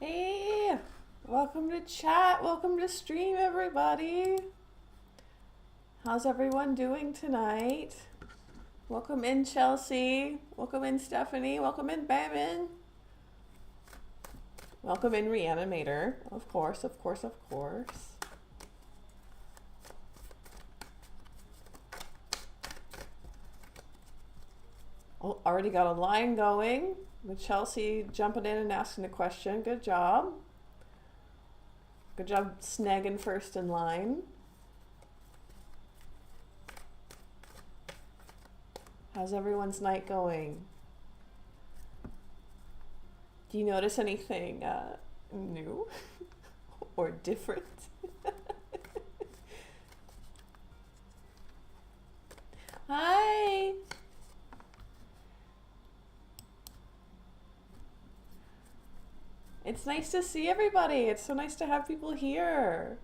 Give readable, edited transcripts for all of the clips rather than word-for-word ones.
Hey, welcome to chat. Welcome to stream, everybody. How's everyone doing tonight? Welcome in, Chelsea. Welcome in, Stephanie. Welcome in, Bamin. Welcome in, Reanimator. Of course, of course, of course. Oh, already got a line going with Chelsea jumping in and asking a question. Good job. Good job snagging first in line. How's everyone's night going? Do you notice anything new or different? Hi. It's nice to see everybody. It's so nice to have people here.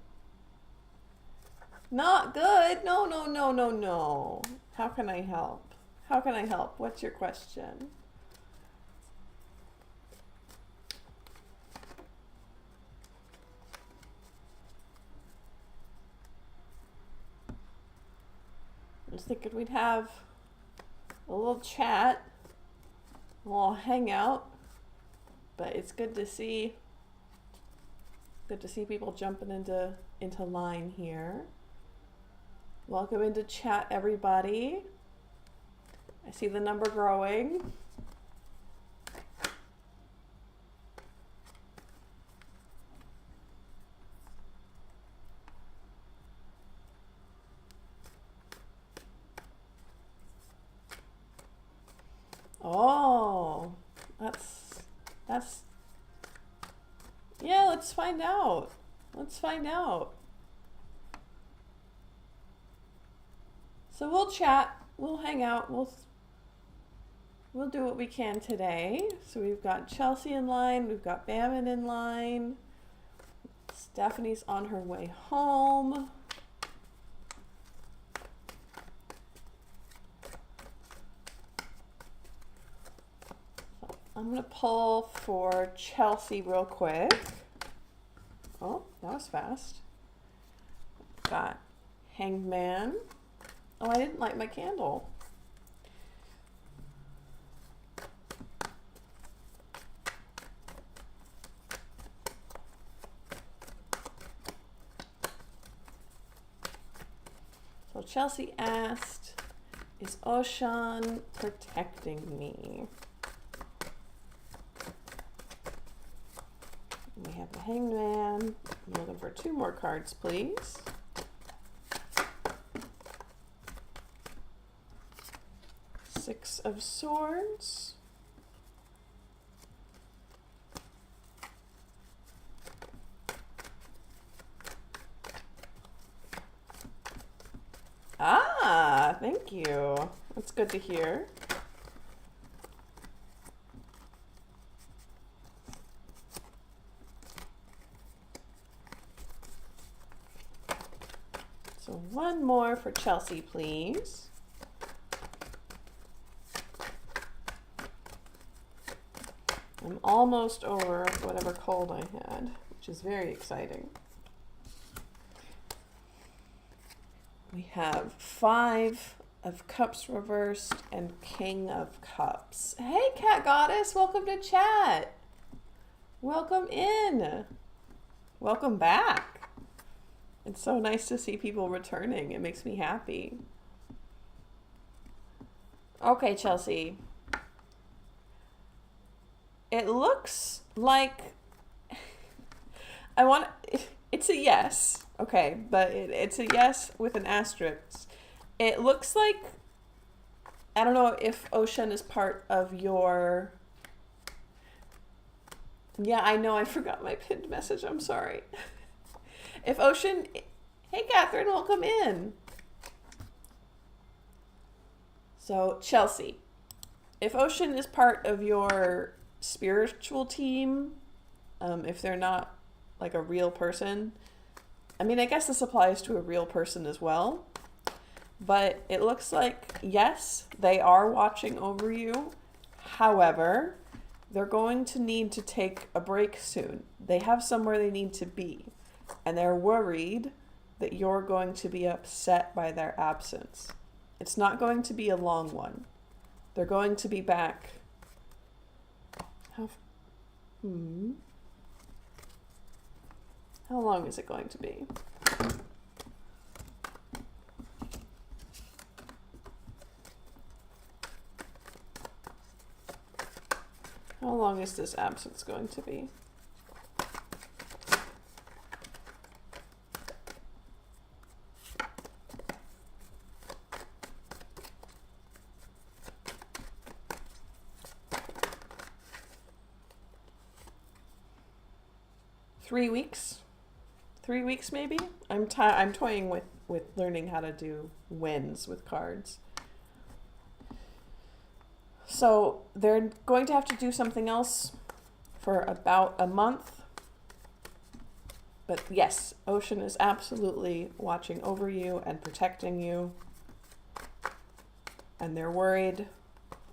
Not good. No, no, no, no, no. How can I help? How can I help? What's your question? I was thinking we'd have a little chat, a little hangout, but it's good to see people jumping into line here. Welcome into chat, everybody. I see the number growing. Oh, that's, yeah, let's find out. Let's find out. So we'll chat, we'll hang out, we'll do what we can today. So we've got Chelsea in line, we've got Bamin in line. Stephanie's on her way home. I'm gonna pull for Chelsea real quick. Oh, that was fast. Got Hanged Man. Oh, I didn't light my candle. So Chelsea asked, is Oshan protecting me? We have the Hanged Man. I'm looking for 2 more cards, please. Six of Swords. Ah, thank you. That's good to hear. So 1 more for Chelsea, please. I'm almost over whatever cold I had, which is very exciting. We have 5 of Cups reversed and King of Cups. Hey, Cat Goddess, welcome to chat. Welcome in. Welcome back. It's so nice to see people returning. It makes me happy. Okay, Chelsea. It looks like it's a yes, okay, but it's a yes with an asterisk. It looks like, I don't know if Oshan is part of your, yeah, I know, I forgot my pinned message, I'm sorry. If Oshan, hey Catherine, welcome in. So Chelsea, if Oshan is part of your spiritual team, if they're not like a real person, I mean, I guess this applies to a real person as well, but it looks like, yes, they are watching over you. However, they're going to need to take a break soon. They have somewhere they need to be, and they're worried that you're going to be upset by their absence. It's not going to be a long one. They're going to be back. How long is it going to be? How long is this absence going to be? Three weeks? 3 weeks maybe? I'm toying with learning how to do wins with cards. So they're going to have to do something else for about a month. But yes, Ocean is absolutely watching over you and protecting you. And they're worried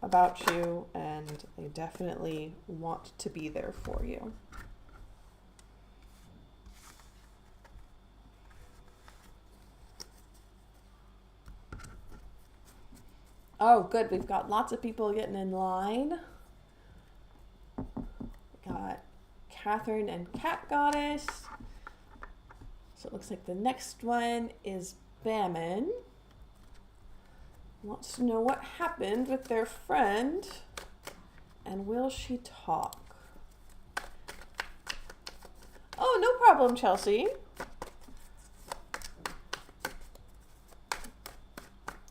about you, and they definitely want to be there for you. Oh, good. We've got lots of people getting in line. We got Catherine and Cat Goddess. So it looks like the next one is Bammin. Wants to know what happened with their friend, and will she talk? Oh, no problem, Chelsea.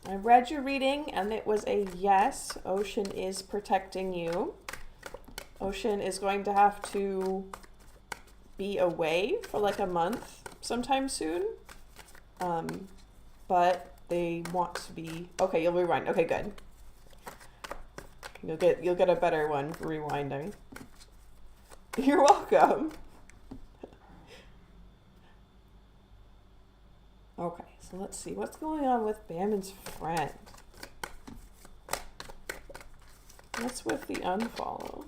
I read your reading and it was a yes. Ocean is protecting you. Ocean is going to have to be away for like a month sometime soon. But they want to be okay. You'll rewind. Okay, good. You'll get a better one for rewinding. You're welcome. Okay, so let's see what's going on with Bammin's friend. What's with the unfollow?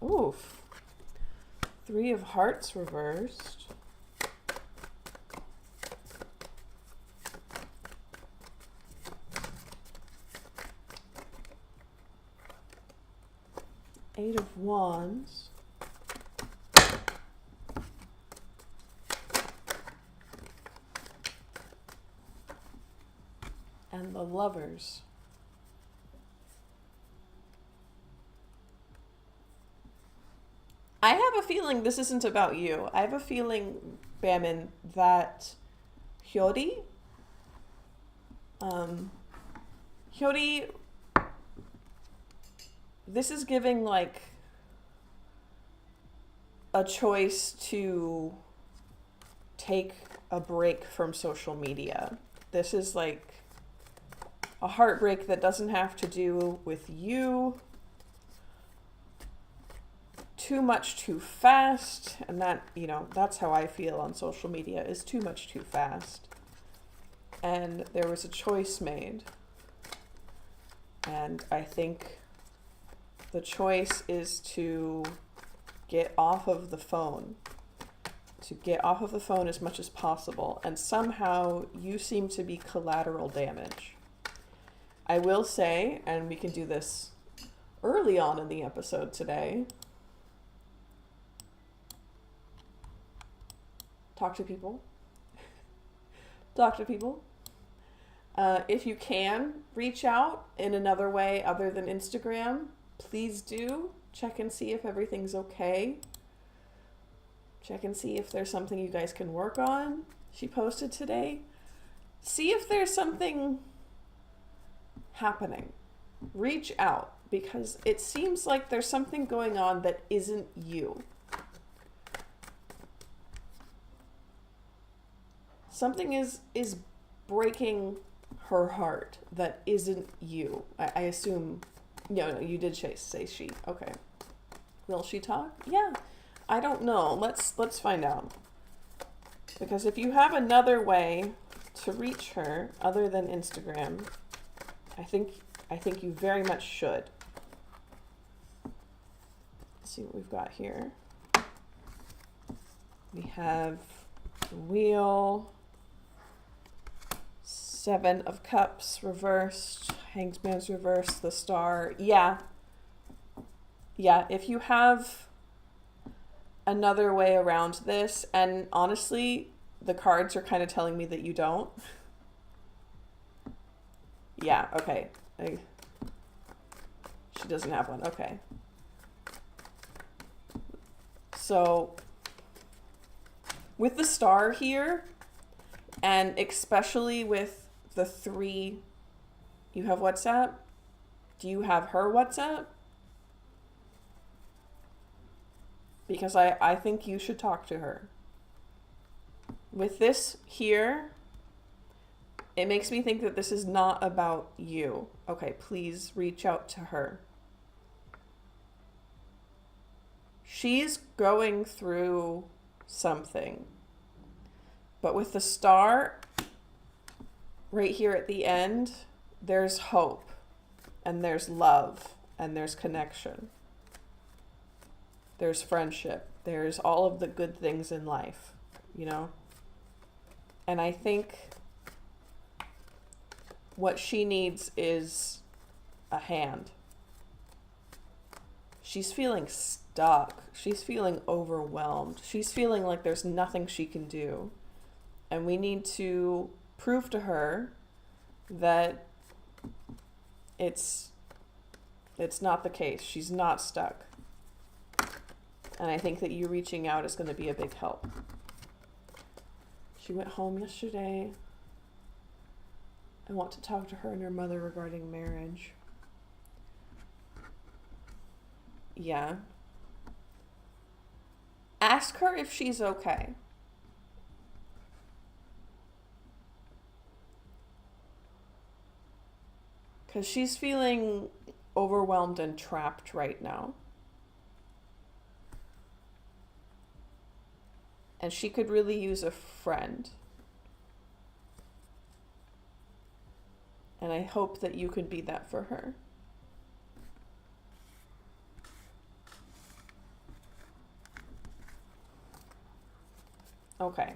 Oof. 3 of Hearts reversed. Eight of Wands. And the Lovers. I have a feeling this isn't about you. I have a feeling, Bammin, that Hyori, this is giving like a choice to take a break from social media. This is like a heartbreak that doesn't have to do with you too much too fast. And that, you know, that's how I feel on social media, is too much too fast. And there was a choice made. And I think the choice is to get off of the phone. To get off of the phone as much as possible. And somehow you seem to be collateral damage. I will say, and we can do this early on in the episode today, talk to people. Talk to people. If you can reach out in another way other than Instagram, please do. Check and see if everything's okay. Check and see if there's something you guys can work on. She posted today. See if there's something happening. Reach out, because it seems like there's something going on that isn't you. Something is breaking her heart that isn't you. I assume, no, you did say she. Okay. Will she talk? Yeah. I don't know. Let's find out. Because if you have another way to reach her other than Instagram, I think you very much should. Let's see what we've got here. We have the wheel, 7 of Cups reversed, Hanged Man's reversed, the star. Yeah, if you have another way around this, and honestly, the cards are kind of telling me that you don't. Yeah, okay. She doesn't have one, okay. So, with the star here, and especially with the 3, you have WhatsApp? Do you have her WhatsApp? Because I think you should talk to her. With this here, it makes me think that this is not about you. Okay, please reach out to her. She's going through something. But with the star, right here at the end, there's hope, and there's love, and there's connection. There's friendship. There's all of the good things in life, you know? And I think what she needs is a hand. She's feeling stuck. She's feeling overwhelmed. She's feeling like there's nothing she can do. And we need to prove to her that it's not the case. She's not stuck. And I think that you reaching out is going to be a big help. She went home yesterday. I want to talk to her and her mother regarding marriage. Yeah. Ask her if she's okay. Because she's feeling overwhelmed and trapped right now. And she could really use a friend. And I hope that you can be that for her. Okay.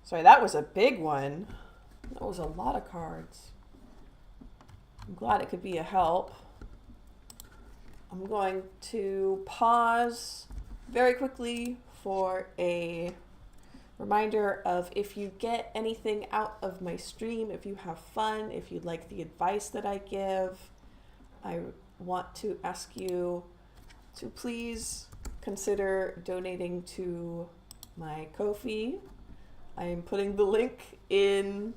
Sorry, that was a big one. That was a lot of cards. I'm glad it could be a help. I'm going to pause very quickly for a reminder of if you get anything out of my stream, if you have fun, if you like the advice that I give, I want to ask you to please consider donating to my Ko-fi. I am putting the link in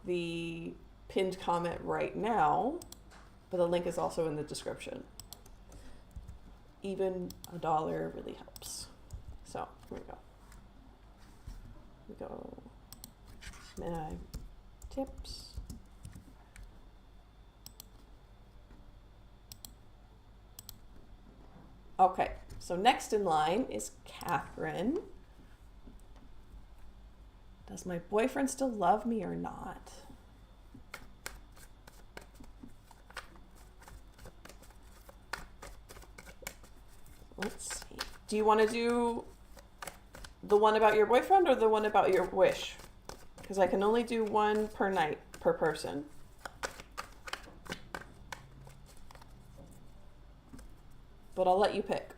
the pinned comment right now, but the link is also in the description. Even $1 really helps. So here we go. Tips. Okay, so next in line is Catherine. Does my boyfriend still love me or not? Let's see. Do you want to do the one about your boyfriend or the one about your wish? Because I can only do one per night, per person. But I'll let you pick.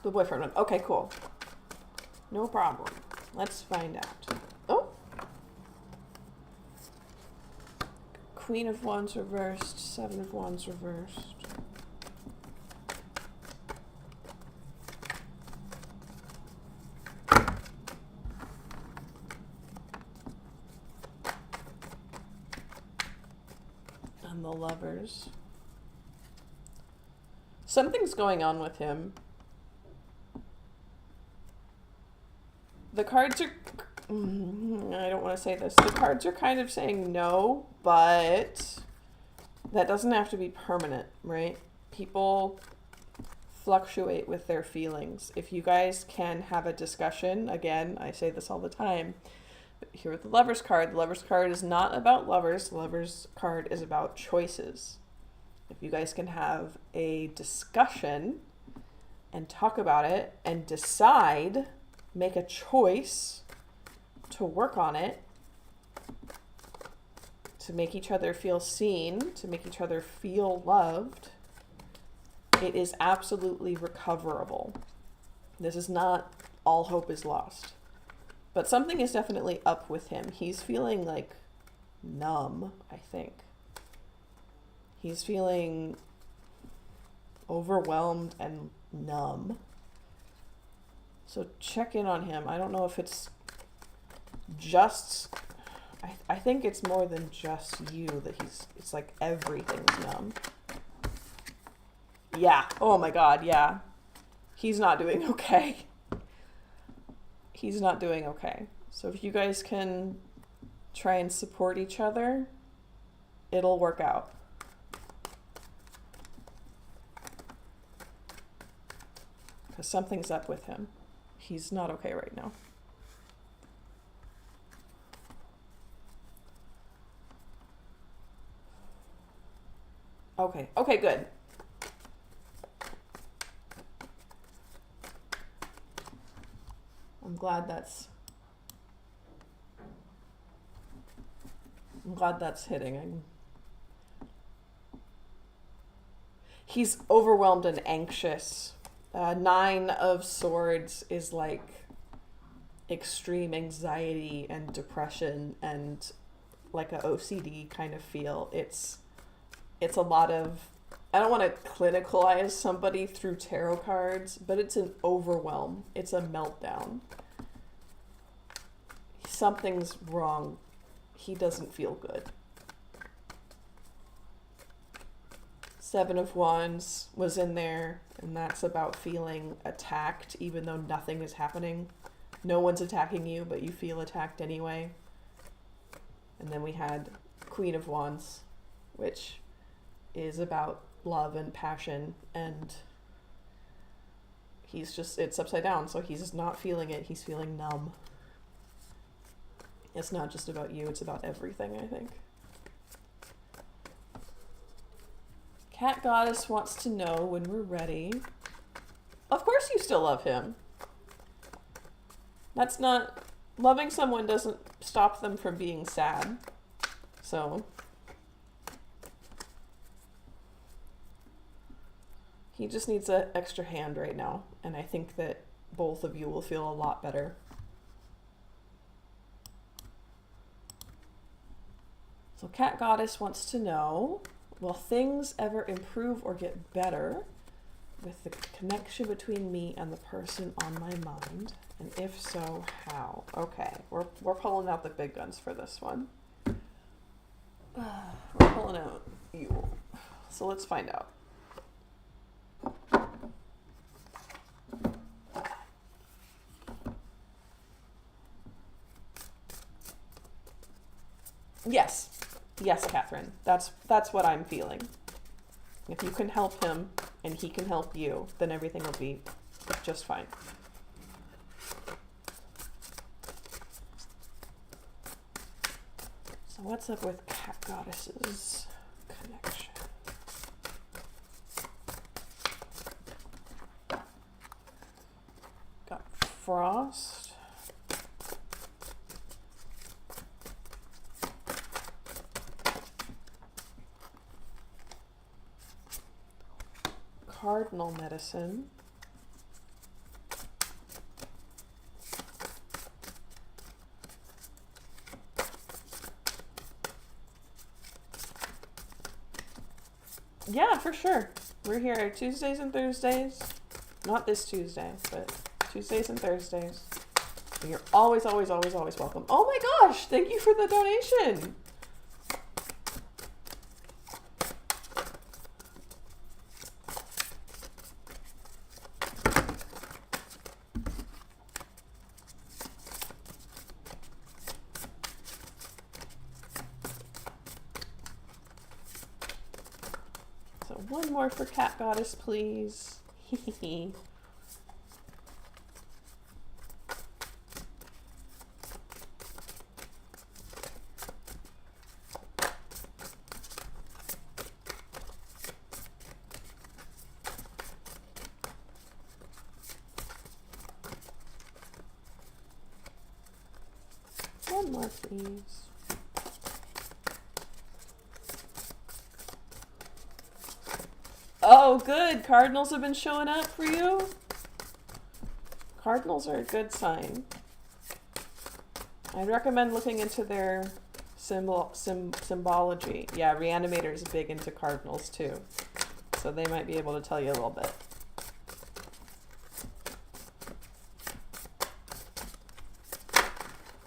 The boyfriend one. Okay, cool. No problem. Let's find out. Oh! Queen of Wands reversed, 7 of Wands reversed. And the Lovers. Something's going on with him. The cards are I don't want to say this. The cards are kind of saying no, but that doesn't have to be permanent, right? People fluctuate with their feelings. If you guys can have a discussion, again, I say this all the time, but here with the Lover's card, the Lover's card is not about lovers. The Lover's card is about choices. If you guys can have a discussion and talk about it and decide, make a choice to work on it, to make each other feel seen, to make each other feel loved, it is absolutely recoverable. This is not all hope is lost. But something is definitely up with him. He's feeling like numb, I think. He's feeling overwhelmed and numb. So check in on him. I don't know if it's just, I think it's more than just you that it's like everything's numb. Yeah. Oh my God. Yeah. He's not doing okay. He's not doing okay. So if you guys can try and support each other, it'll work out. Because something's up with him. He's not okay right now. Okay. Okay, good. I'm glad that's hitting. He's overwhelmed and anxious. 9 of Swords is like extreme anxiety and depression and like a OCD kind of feel. It's a lot of, I don't want to clinicalize somebody through tarot cards, but it's an overwhelm. It's a meltdown. Something's wrong. He doesn't feel good. 7 of Wands was in there, and that's about feeling attacked even though nothing is happening. No one's attacking you, but you feel attacked anyway. And then we had Queen of Wands, which is about love and passion, and it's upside down, so he's not feeling it. He's feeling numb. It's not just about you, it's about everything, I think. Cat Goddess wants to know when we're ready. Of course you still love him. That's not... Loving someone doesn't stop them from being sad. So... He just needs an extra hand right now, and I think that both of you will feel a lot better. So Cat Goddess wants to know, will things ever improve or get better with the connection between me and the person on my mind? And if so, how? Okay, we're pulling out the big guns for this one. We're pulling out you. So let's find out. Yes. Yes, Catherine. That's what I'm feeling. If you can help him and he can help you, then everything will be just fine. So what's up with Cat Goddess's connection? Got Frost. Cardinal Medicine. Yeah, for sure. We're here Tuesdays and Thursdays. Not this Tuesday, but Tuesdays and Thursdays. And you're always, always, always, always welcome. Oh my gosh, thank you for the donation. One more for Cat Goddess, please. One more, please. Oh, good. Cardinals have been showing up for you. Cardinals are a good sign. I'd recommend looking into their symbology. Yeah, Reanimator is big into cardinals too. So they might be able to tell you a little bit.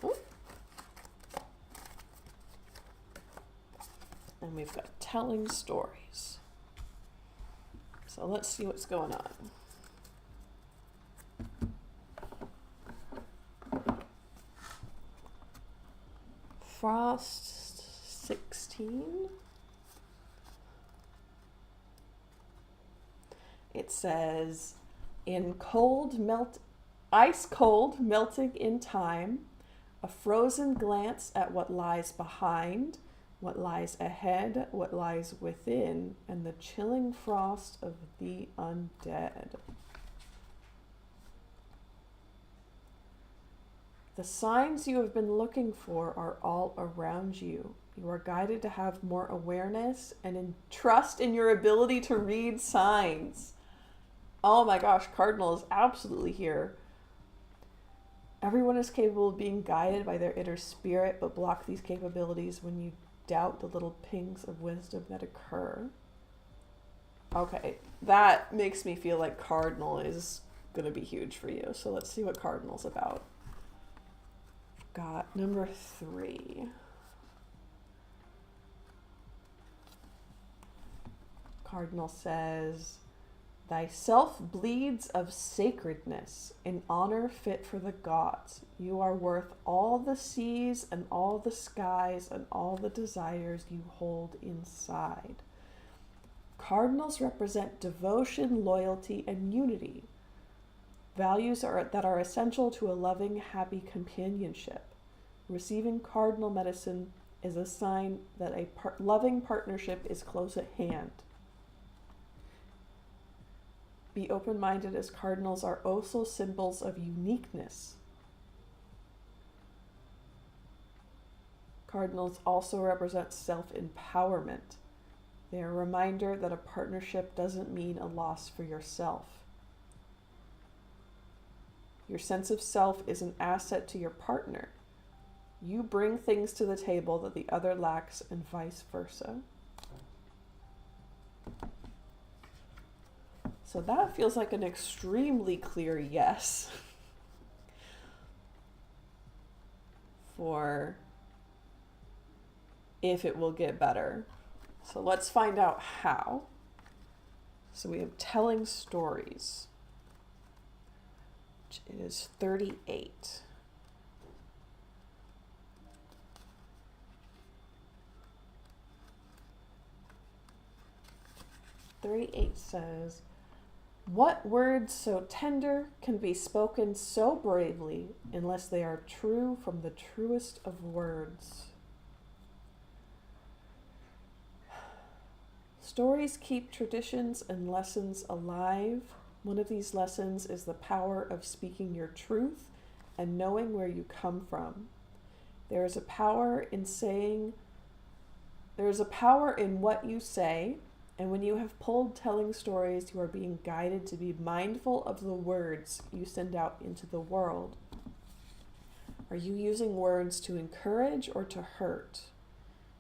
Ooh. And we've got telling stories. So let's see what's going on. Frost 16. It says, ice cold melting in time, a frozen glance at what lies behind, what lies ahead, what lies within, and the chilling frost of the undead. The signs you have been looking for are all around you. You are guided to have more awareness and trust in your ability to read signs. Oh my gosh, Cardinal is absolutely here. Everyone is capable of being guided by their inner spirit, but block these capabilities when you doubt the little pings of wisdom that occur. Okay, that makes me feel like Cardinal is going to be huge for you. So let's see what Cardinal's about. Got number 3. Cardinal says, thyself bleeds of sacredness, an honor fit for the gods. You are worth all the seas and all the skies and all the desires you hold inside. Cardinals represent devotion, loyalty, and unity. Values that are essential to a loving, happy companionship. Receiving cardinal medicine is a sign that a loving partnership is close at hand. Be open-minded, as cardinals are also symbols of uniqueness. Cardinals also represent self-empowerment. They are a reminder that a partnership doesn't mean a loss for yourself. Your sense of self is an asset to your partner. You bring things to the table that the other lacks, and vice versa. So that feels like an extremely clear yes for if it will get better. So let's find out how. So we have telling stories, which is 38. Says, what words so tender can be spoken so bravely unless they are true from the truest of words? Stories keep traditions and lessons alive. One of these lessons is the power of speaking your truth and knowing where you come from. There is a power in what you say. And when you have pulled telling stories, you are being guided to be mindful of the words you send out into the world. Are you using words to encourage or to hurt?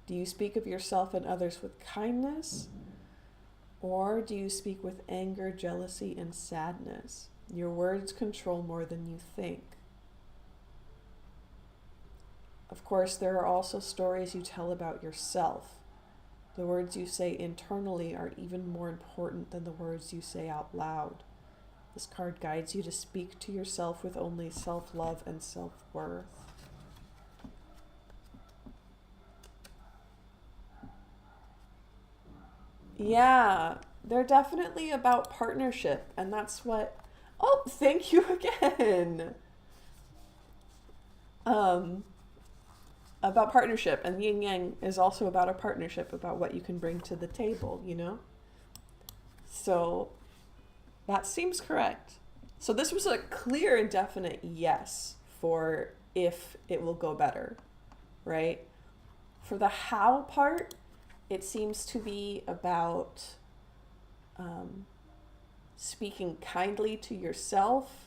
Do you speak of yourself and others with kindness? Or do you speak with anger, jealousy, and sadness? Your words control more than you think. Of course, there are also stories you tell about yourself. The words you say internally are even more important than the words you say out loud. This card guides you to speak to yourself with only self-love and self-worth. Yeah, They're definitely about partnership, and that's what... Oh, thank you again. About partnership, and yin yang is also about a partnership, about what you can bring to the table, you know? So that seems correct. So this was a clear and definite yes for if it will go better, right? For the how part, it seems to be about speaking kindly to yourself,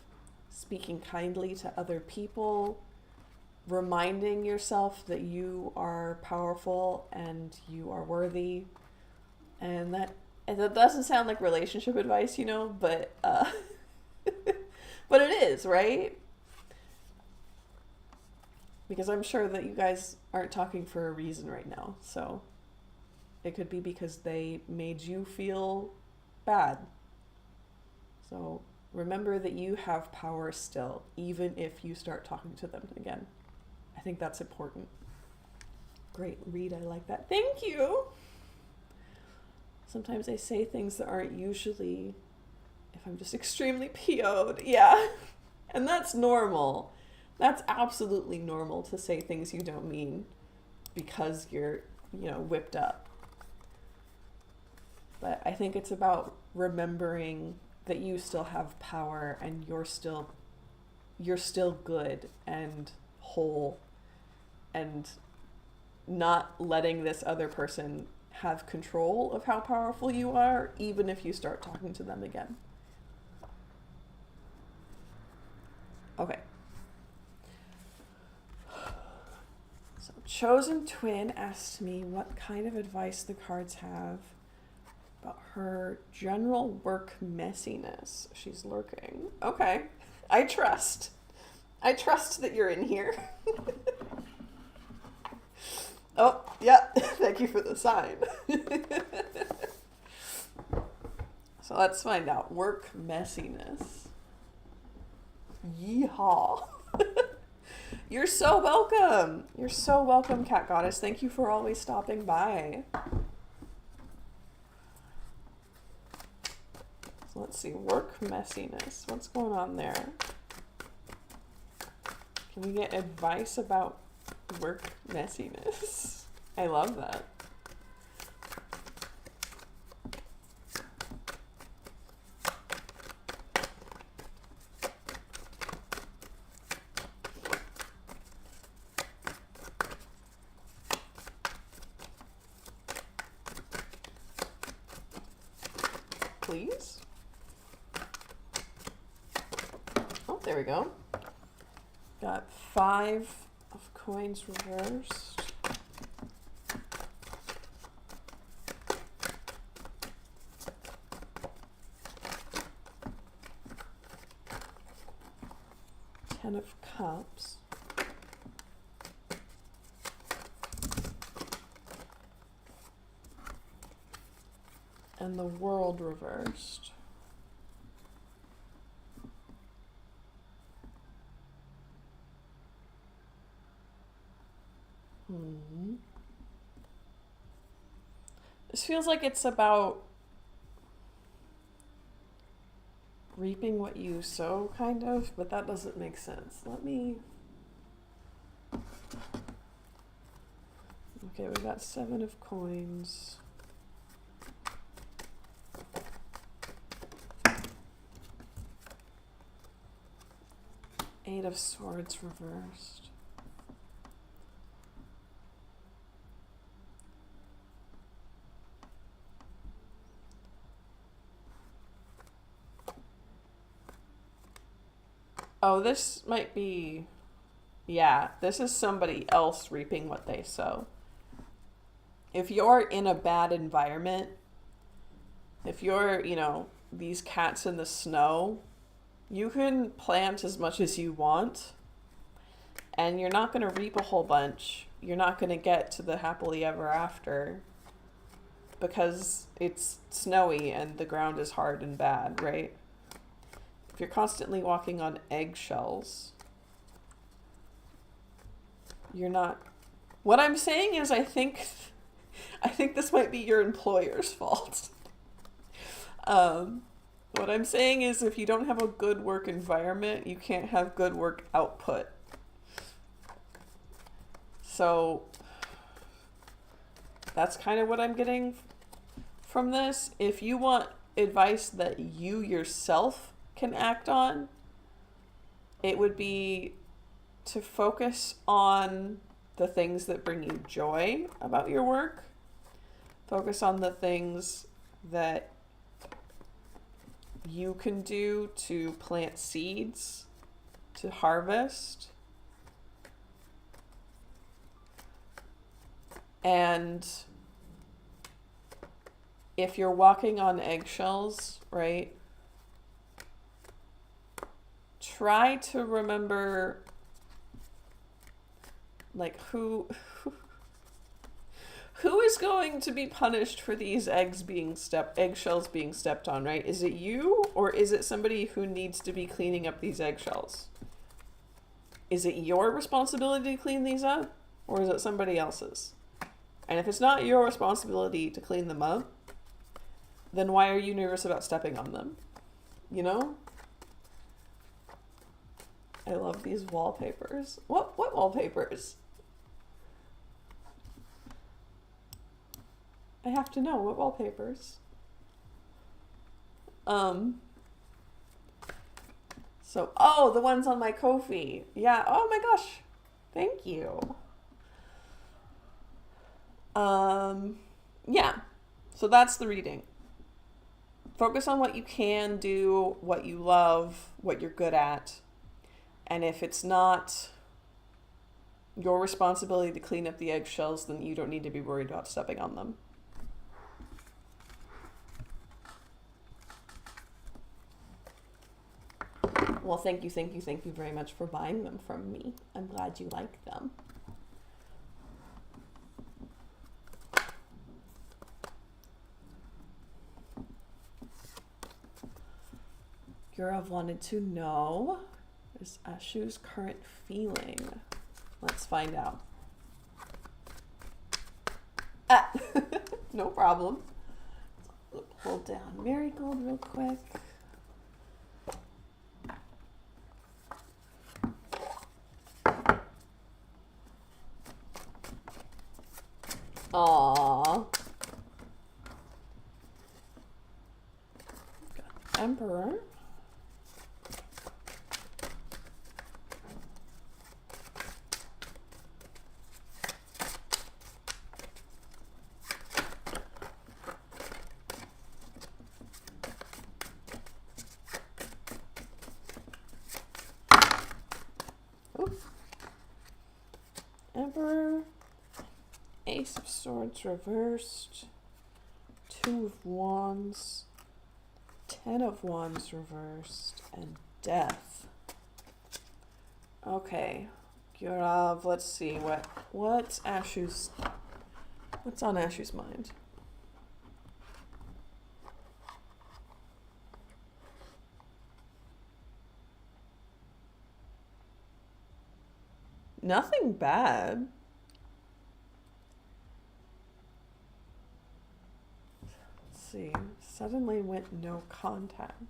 speaking kindly to other people, reminding yourself that you are powerful and you are worthy. And that doesn't sound like relationship advice, you know, but but it is, right? Because I'm sure that you guys aren't talking for a reason right now. So it could be because they made you feel bad. So remember that you have power still, even if you start talking to them again. I think that's important. Great read, I like that. Thank you. Sometimes I say things that aren't usually, if I'm just extremely PO'd. Yeah. And that's normal. That's absolutely normal to say things you don't mean because you're, you know, whipped up. But I think it's about remembering that you still have power and you're still good and whole, and not letting this other person have control of how powerful you are, even if you start talking to them again. Okay. So Chosen Twin asked me what kind of advice the cards have about her general work messiness. She's lurking. Okay. I trust that you're in here. Oh, yeah. Thank you for the sign. So let's find out. Work messiness. Yeehaw. You're so welcome. You're so welcome, Cat Goddess. Thank you for always stopping by. So let's see. Work messiness. What's going on there? Can we get advice about work messiness? I love that. Please? Oh, there we go. Got 5 of coins reversed. Ten of cups. And the world reversed. This feels like it's about reaping what you sow, kind of, but that doesn't make sense. Let me... Okay, we got 7 of coins. Eight of swords reversed. Oh, this might be... Yeah, this is somebody else reaping what they sow. If you're in a bad environment, if you're, you know, these cats in the snow, you can plant as much as you want, and you're not going to reap a whole bunch. You're not going to get to the happily ever after because it's snowy and the ground is hard and bad, right? If you're constantly walking on eggshells, you're not... What I'm saying is I think this might be your employer's fault. What I'm saying is if you don't have a good work environment, you can't have good work output. So that's kind of what I'm getting from this. If you want advice that you yourself can act on, it would be to focus on the things that bring you joy about your work. Focus on the things that you can do to plant seeds, to harvest. And if you're walking on eggshells, right, try to remember, like, who is going to be punished for these eggshells being stepped on, right? Is it you, or is it somebody who needs to be cleaning up these eggshells? Is it your responsibility to clean these up, or is it somebody else's? And if it's not your responsibility to clean them up, then why are you nervous about stepping on them? You know? I love these wallpapers. What wallpapers? I have to know what wallpapers. So, oh, the ones on my Ko-fi. Yeah, oh my gosh. Thank you. Yeah. So that's the reading. Focus on what you can do, what you love, what you're good at. And if it's not your responsibility to clean up the eggshells, then you don't need to be worried about stepping on them. Well, thank you very much for buying them from me. I'm glad you like them. Gurav wanted to know, is Ashu's current feeling? Let's find out. Ah, no problem. Pull down Marigold real quick. Aww. Got Emperor. Emperor, Ace of Swords reversed, 2 of Wands, 10 of Wands reversed, and Death. Okay, Gurav, let's see what's on Ashu's mind. Nothing bad. Let's see. Suddenly went no contact.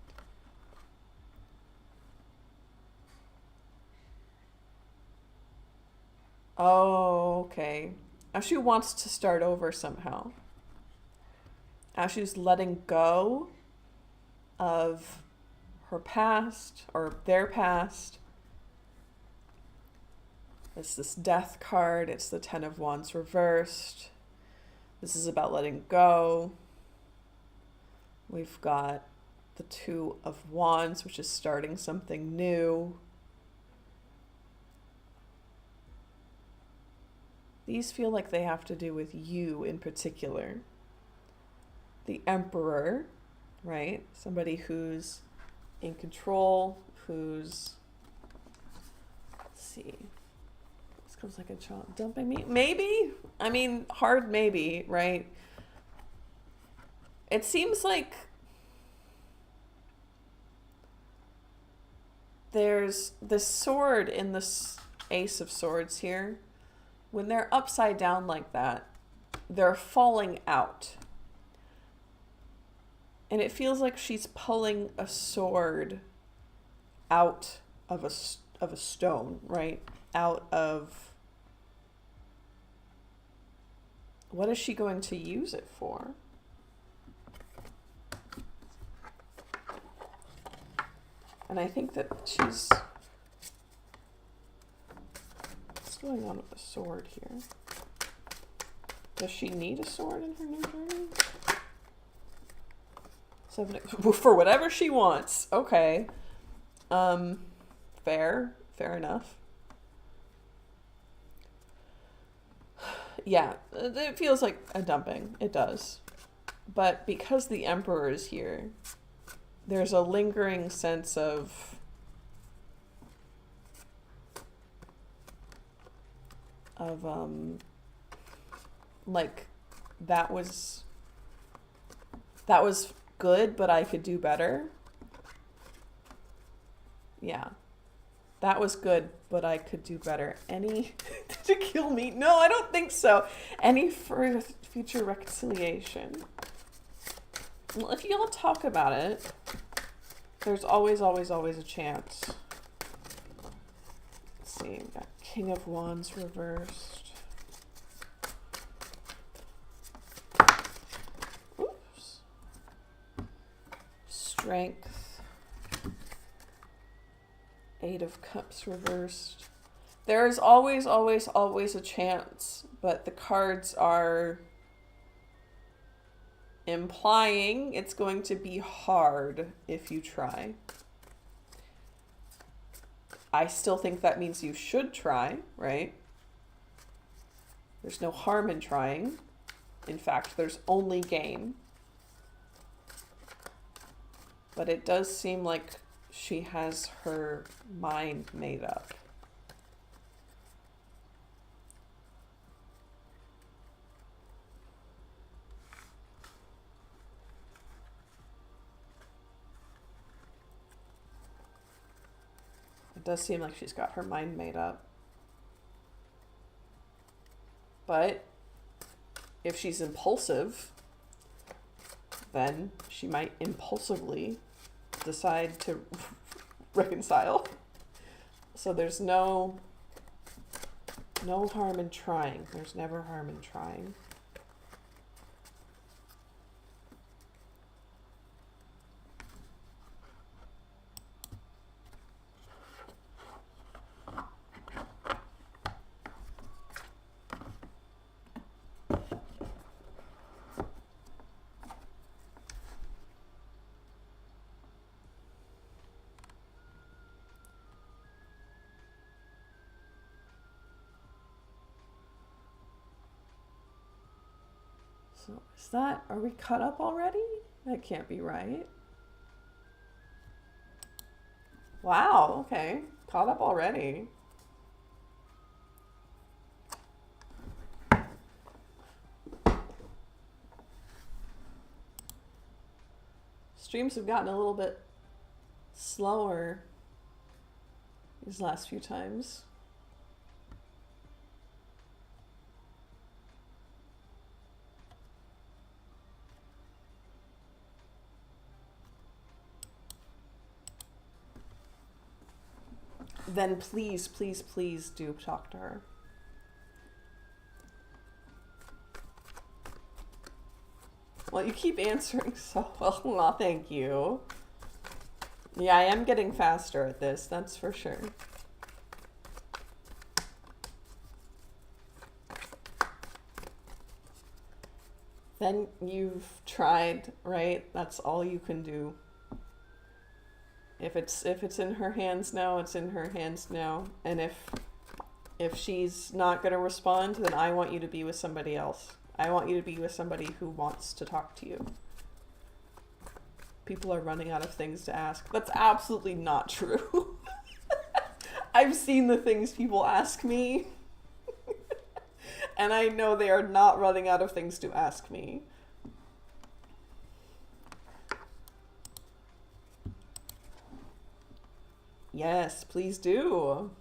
Oh, okay. Ashu wants to start over somehow. Ashu's letting go of her past or their past. It's this Death card. It's the 10 of Wands reversed. This is about letting go. We've got the 2 of Wands, which is starting something new. These feel like they have to do with you in particular. The Emperor, right? Somebody who's in control, who's, let's see. Feels like a child dumping me. Maybe. I mean, hard maybe, right? It seems like there's the sword in this Ace of Swords here. When they're upside down like that, they're falling out. And it feels like she's pulling a sword out of a stone, right? Out of... What is she going to use it for? And I think that she's... What's going on with the sword here? Does she need a sword in her new journey? For whatever she wants. Okay. Fair enough. Yeah, it feels like a dumping. It does. But because the Emperor is here, there's a lingering sense of like that was good, but I could do better. Yeah. That was good, but I could do better. Any to kill me? No, I don't think so. Any for future reconciliation? Well, if you all talk about it, there's always a chance. Let's see, we've got King of Wands reversed. Oops. Strength. Eight of Cups reversed. There is always a chance, but the cards are implying it's going to be hard if you try. I still think that means you should try, right? There's no harm in trying. In fact, there's only gain. But it does seem like she has her mind made up. It does seem like she's got her mind made up. But if she's impulsive, then she might impulsively decide to reconcile. So there's no harm in trying. There's never harm in trying. So is that, are we caught up already? That can't be right. Wow, okay. Caught up already. Streams have gotten a little bit slower these last few times. Then please, please, please do talk to her. Well, you keep answering so well. Well, thank you. Yeah, I am getting faster at this, that's for sure. Then you've tried, right? That's all you can do. If it's in her hands now, it's in her hands now. And if she's not going to respond, then I want you to be with somebody else. I want you to be with somebody who wants to talk to you. People are running out of things to ask. That's absolutely not true. I've seen the things people ask me. And I know they are not running out of things to ask me. Yes, please do.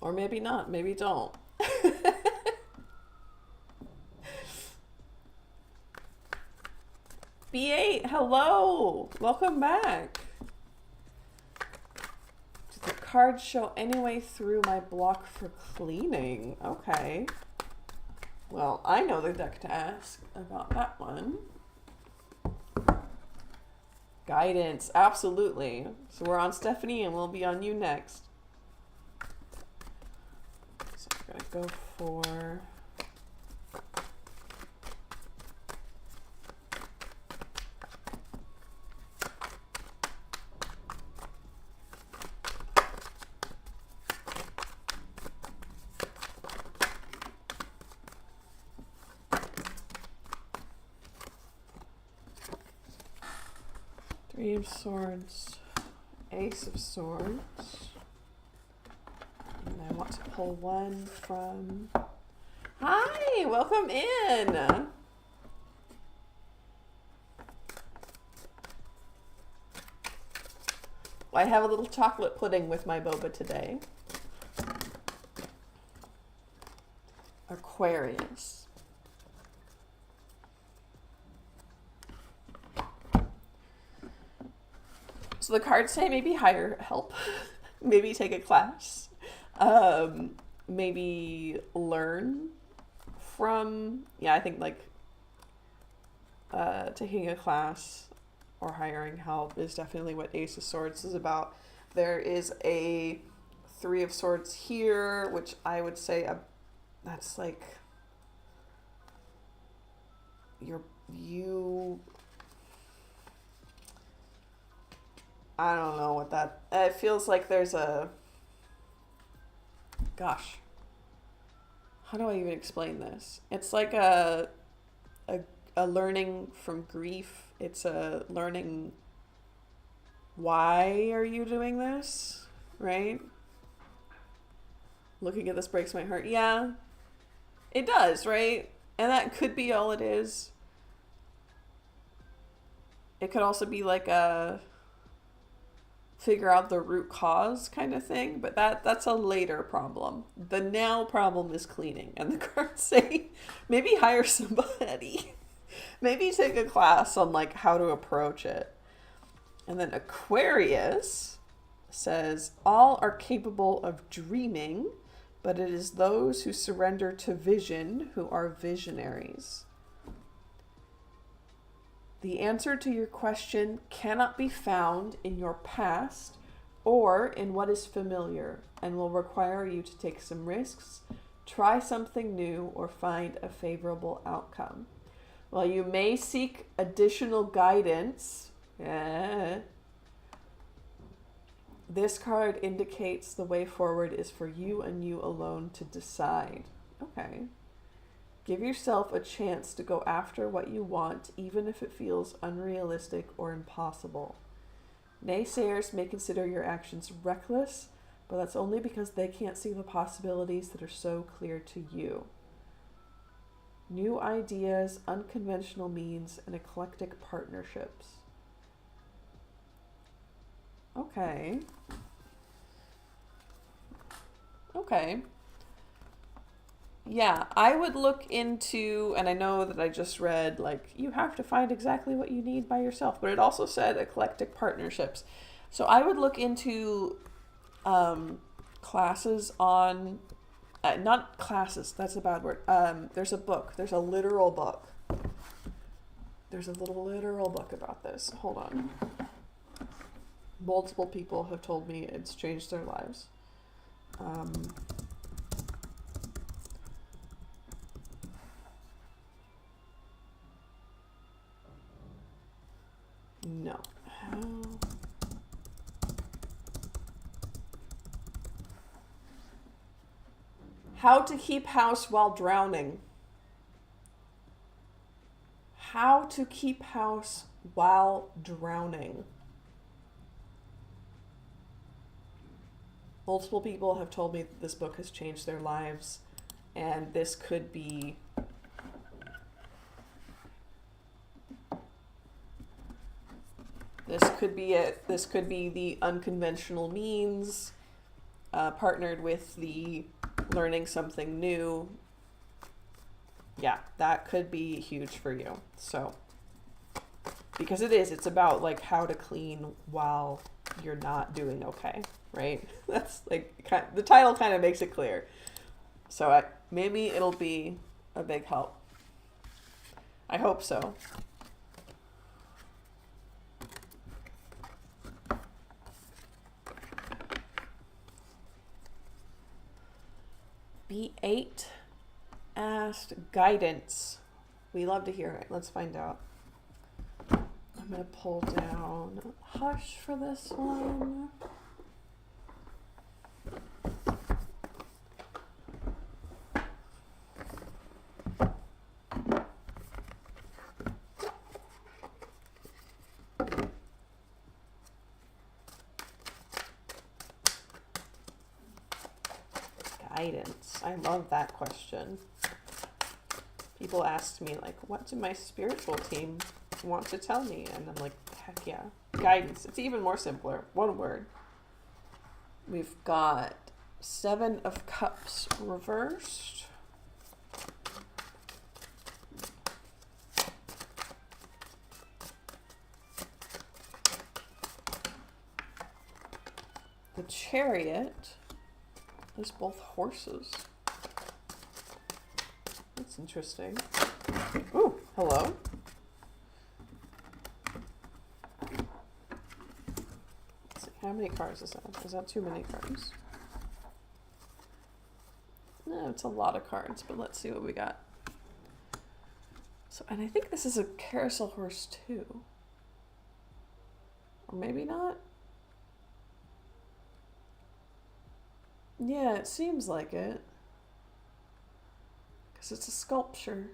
Or maybe not. Maybe don't. B8, hello! Welcome back. Did the cards show any way through my block for cleaning? Okay. Well, I know the deck to ask about that one. Guidance, absolutely. So we're on Stephanie and we'll be on you next. So I'm gonna go for... Three of Swords, Ace of Swords, and I want to pull one from... Hi, welcome in! I have a little chocolate pudding with my boba today. Aquarius. So the cards say maybe hire help, maybe take a class, maybe learn from, yeah, I think like taking a class or hiring help is definitely what Ace of Swords is about. There is a Three of Swords here, which I would say that's like I don't know what that... It feels like there's a... Gosh. How do I even explain this? It's like a learning from grief. It's a learning... Why are you doing this? Right? Looking at this breaks my heart. Yeah. It does, right? And that could be all it is. It could also be like a... figure out the root cause kind of thing, but that's a later problem. The now problem is cleaning, and the cards say maybe hire somebody. Maybe take a class on like how to approach it. And then Aquarius says all are capable of dreaming, but it is those who surrender to vision who are visionaries. The answer to your question cannot be found in your past or in what is familiar and will require you to take some risks, try something new, or find a favorable outcome. While you may seek additional guidance, this card indicates the way forward is for you and you alone to decide. Okay. Give yourself a chance to go after what you want, even if it feels unrealistic or impossible. Naysayers may consider your actions reckless, but that's only because they can't see the possibilities that are so clear to you. New ideas, unconventional means, and eclectic partnerships. Okay. Okay. Yeah, I would look into, and I know that I just read, like, you have to find exactly what you need by yourself, but it also said eclectic partnerships. So I would look into classes on, not classes, that's a bad word. There's a book, there's a literal book. There's a little literal book about this. Hold on. Multiple people have told me it's changed their lives. No. How to keep house while drowning. How to keep house while drowning. Multiple people have told me that this book has changed their lives, and this could be it. This could be the unconventional means. partnered with the learning something new, yeah, that could be huge for you. So, because it's about like how to clean while you're not doing okay, right? That's like, the title kind of makes it clear. So maybe it'll be a big help. I hope so. B8 asked guidance. We love to hear it. Let's find out. I'm going to pull down Hush for this one. Guidance. I love that question. People ask me, like, what do my spiritual team want to tell me? And I'm like, heck yeah. Guidance. It's even more simpler. One word. We've got 7 of Cups reversed. The Chariot. There's both horses. That's interesting. Ooh, hello. Let's see, how many cards is that? Is that too many cards? No, it's a lot of cards, but let's see what we got. So, and I think this is a carousel horse too. Or maybe not. Yeah, it seems like it. Because it's a sculpture.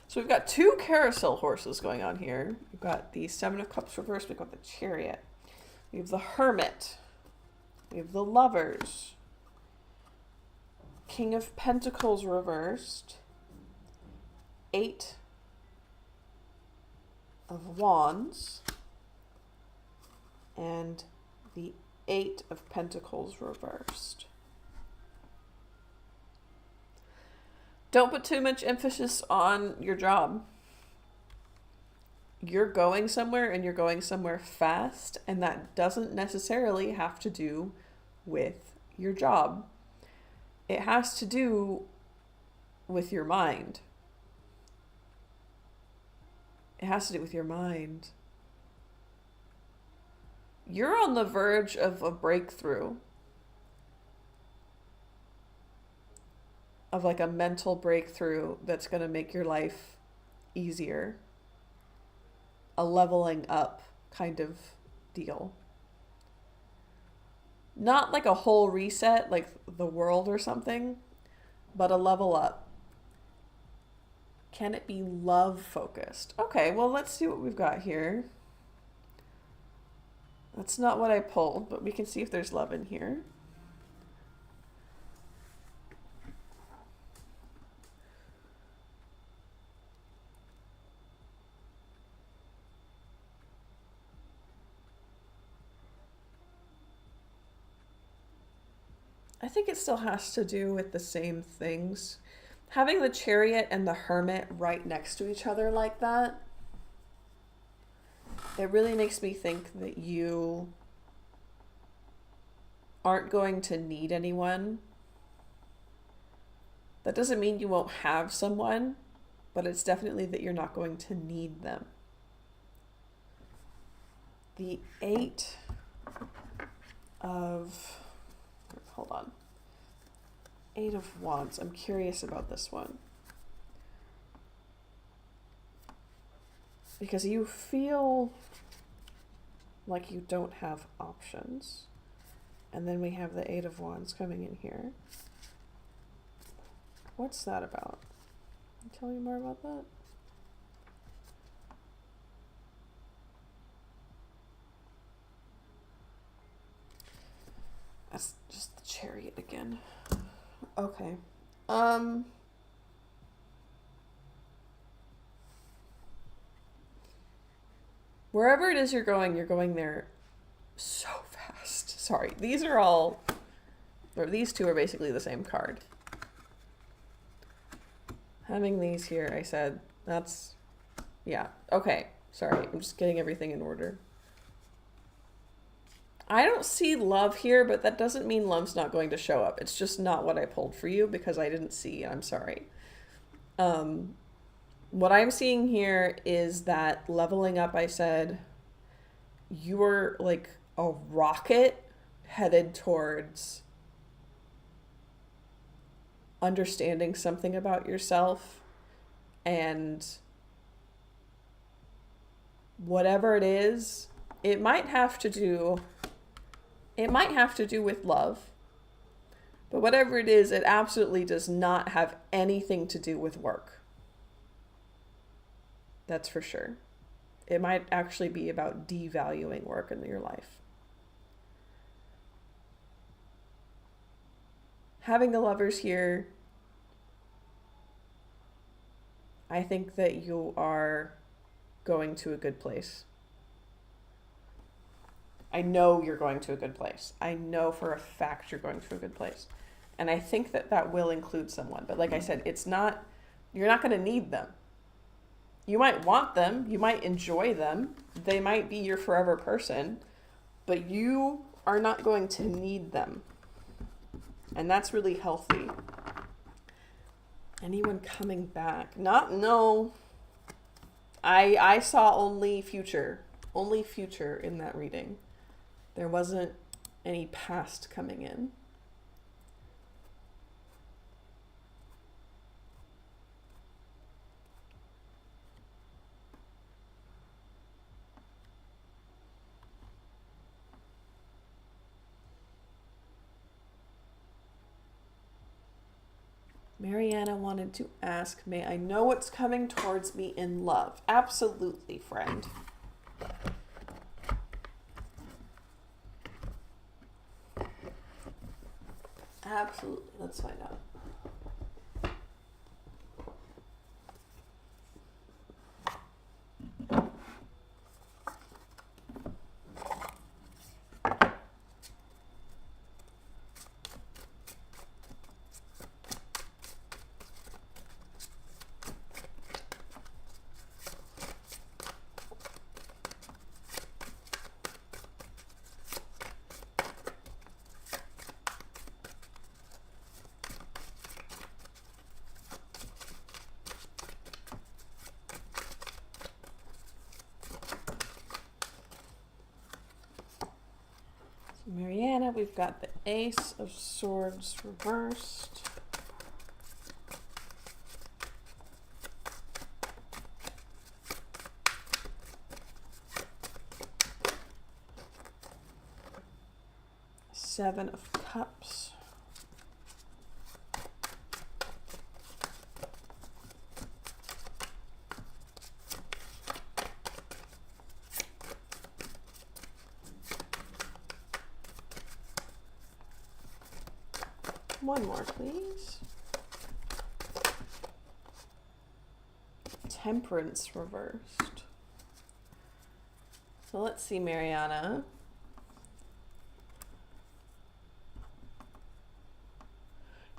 So we've got 2 carousel horses going on here. We've got the 7 of Cups reversed. We've got the Chariot. We have the Hermit. We have the Lovers. King of Pentacles reversed. 8 of Wands. And the 8 of Pentacles reversed. Don't put too much emphasis on your job. You're going somewhere and you're going somewhere fast, and that doesn't necessarily have to do with your job. It has to do with your mind. It has to do with your mind. You're on the verge of a breakthrough. Of like a mental breakthrough that's going to make your life easier. A leveling up kind of deal. Not like a whole reset, like the world or something, but a level up. Can it be love focused? Okay, well, let's see what we've got here. That's not what I pulled, but we can see if there's love in here. I think it still has to do with the same things. Having the Chariot and the Hermit right next to each other like that, it really makes me think that you aren't going to need anyone. That doesn't mean you won't have someone, but it's definitely that you're not going to need them. The 8 of... Hold on. 8 of Wands. I'm curious about this one. Because you feel like you don't have options. And then we have the 8 of Wands coming in here. What's that about? Can you tell me more about that? That's just the Chariot again. Okay. Wherever it is you're going there so fast. Sorry. These are all or these two are basically the same card. Having these here, I said, that's, yeah. Okay, sorry, I'm just getting everything in order. I don't see love here, but that doesn't mean love's not going to show up. It's just not what I pulled for you because I didn't see, I'm sorry. What I'm seeing here is that leveling up, I said, you're like a rocket headed towards understanding something about yourself, and whatever it is, it might have to do with love, but whatever it is, it absolutely does not have anything to do with work. That's for sure. It might actually be about devaluing work in your life. Having the Lovers here, I think that you are going to a good place. I know you're going to a good place. I know for a fact you're going to a good place. And I think that that will include someone. But like I said, it's not, you're not going to need them. You might want them. You might enjoy them. They might be your forever person. But you are not going to need them. And that's really healthy. Anyone coming back? No. I saw only future in that reading. There wasn't any past coming in. Mariana wanted to ask, may I know what's coming towards me in love? Absolutely, friend. Absolutely. Let's find out. Mariana, we've got the Ace of Swords reversed. Seven of Cups. One more, please. Temperance reversed. So let's see, Mariana.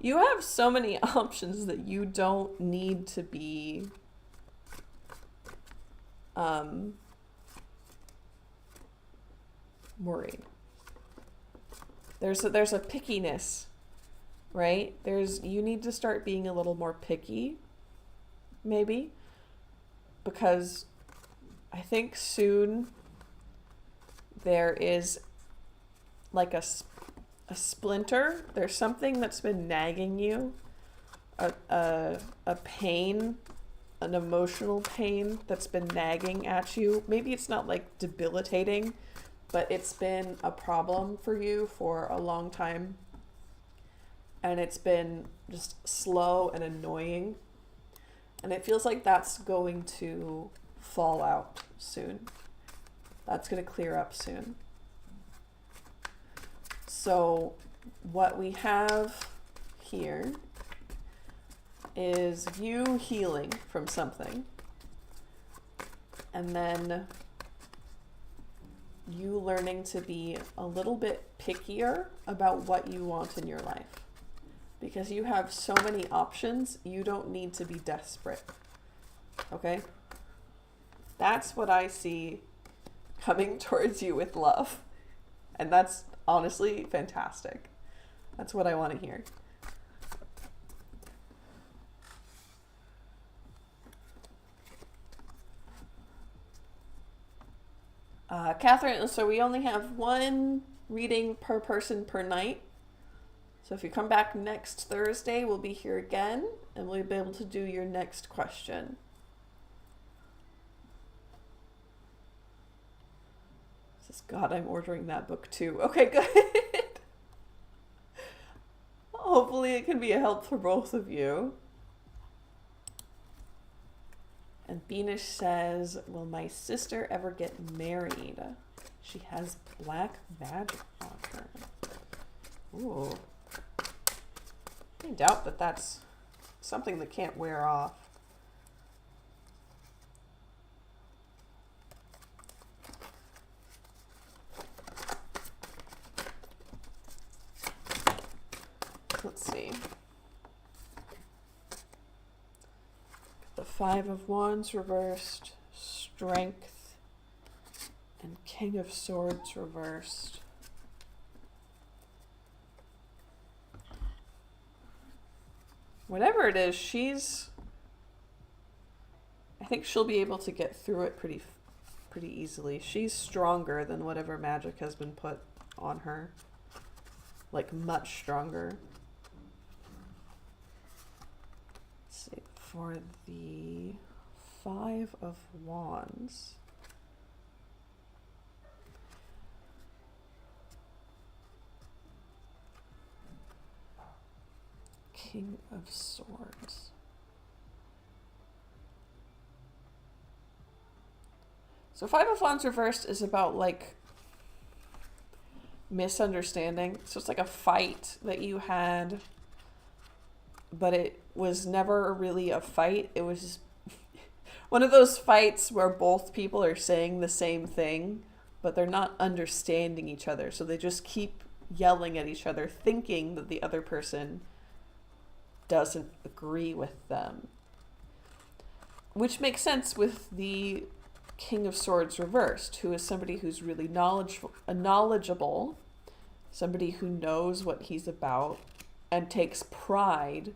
You have so many options that you don't need to be worried. There's a pickiness. Right? You need to start being a little more picky, maybe, because I think soon there is like a splinter. There's something that's been nagging you, a pain, an emotional pain that's been nagging at you. Maybe it's not like debilitating, but it's been a problem for you for a long time. And it's been just slow and annoying. And it feels like that's going to fall out soon. That's going to clear up soon. So what we have here is you healing from something. And then you learning to be a little bit pickier about what you want in your life. Because you have so many options, you don't need to be desperate. Okay? That's what I see coming towards you with love. And that's honestly fantastic. That's what I want to hear. Catherine, so we only have one reading per person per night. So if you come back next Thursday, we'll be here again, and we'll be able to do your next question. Says, God, I'm ordering that book too. Okay, good. Hopefully it can be a help for both of you. And Beanish says, will my sister ever get married? She has black magic on her. Ooh. I doubt that that's something that can't wear off. Let's see. The Five of Wands reversed, Strength, and King of Swords reversed. Whatever it is, I think she'll be able to get through it pretty easily. She's stronger than whatever magic has been put on her. Like, much stronger. Let's see, for the Five of Wands. King of Swords. So Five of Wands reversed is about, like, misunderstanding. So it's like a fight that you had, but it was never really a fight. It was one of those fights where both people are saying the same thing, but they're not understanding each other. So they just keep yelling at each other, thinking that the other person doesn't agree with them. Which makes sense with the King of Swords reversed, who is somebody who's really knowledgeable, somebody who knows what he's about and takes pride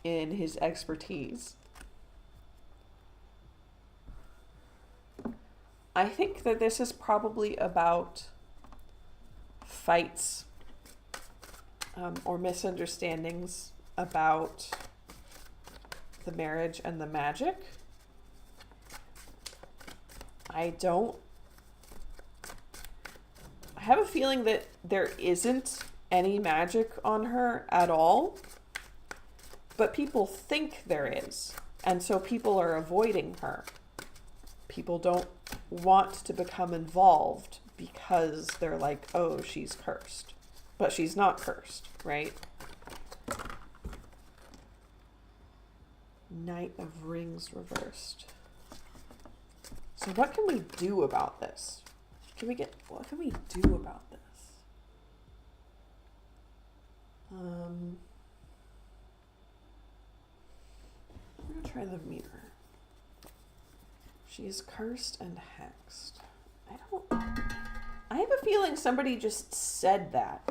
in his expertise. I think that this is probably about fights or misunderstandings about the marriage and the magic. I have a feeling that there isn't any magic on her at all, but people think there is, and so people are avoiding her. People don't want to become involved because they're like, oh, she's cursed. But she's not cursed, right? Knight of Rings reversed. So what can we do about this? What can we do about this? I'm gonna try the mirror. She is cursed and hexed. I have a feeling somebody just said that.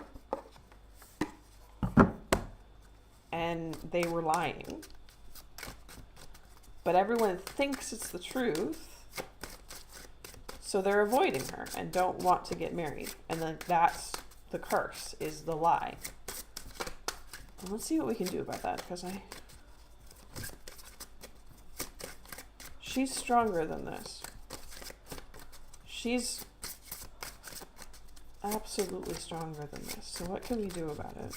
And they were lying. But everyone thinks it's the truth. So they're avoiding her and don't want to get married. And then that's the curse, is the lie. And let's see what we can do about that, because she's stronger than this. She's absolutely stronger than this. So what can we do about it?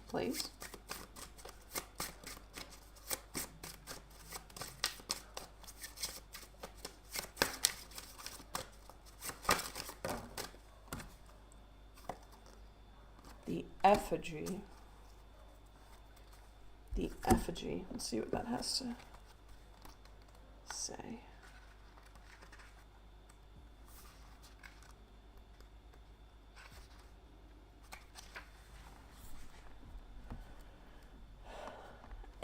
Please. The effigy. The effigy. Let's see what that has to say.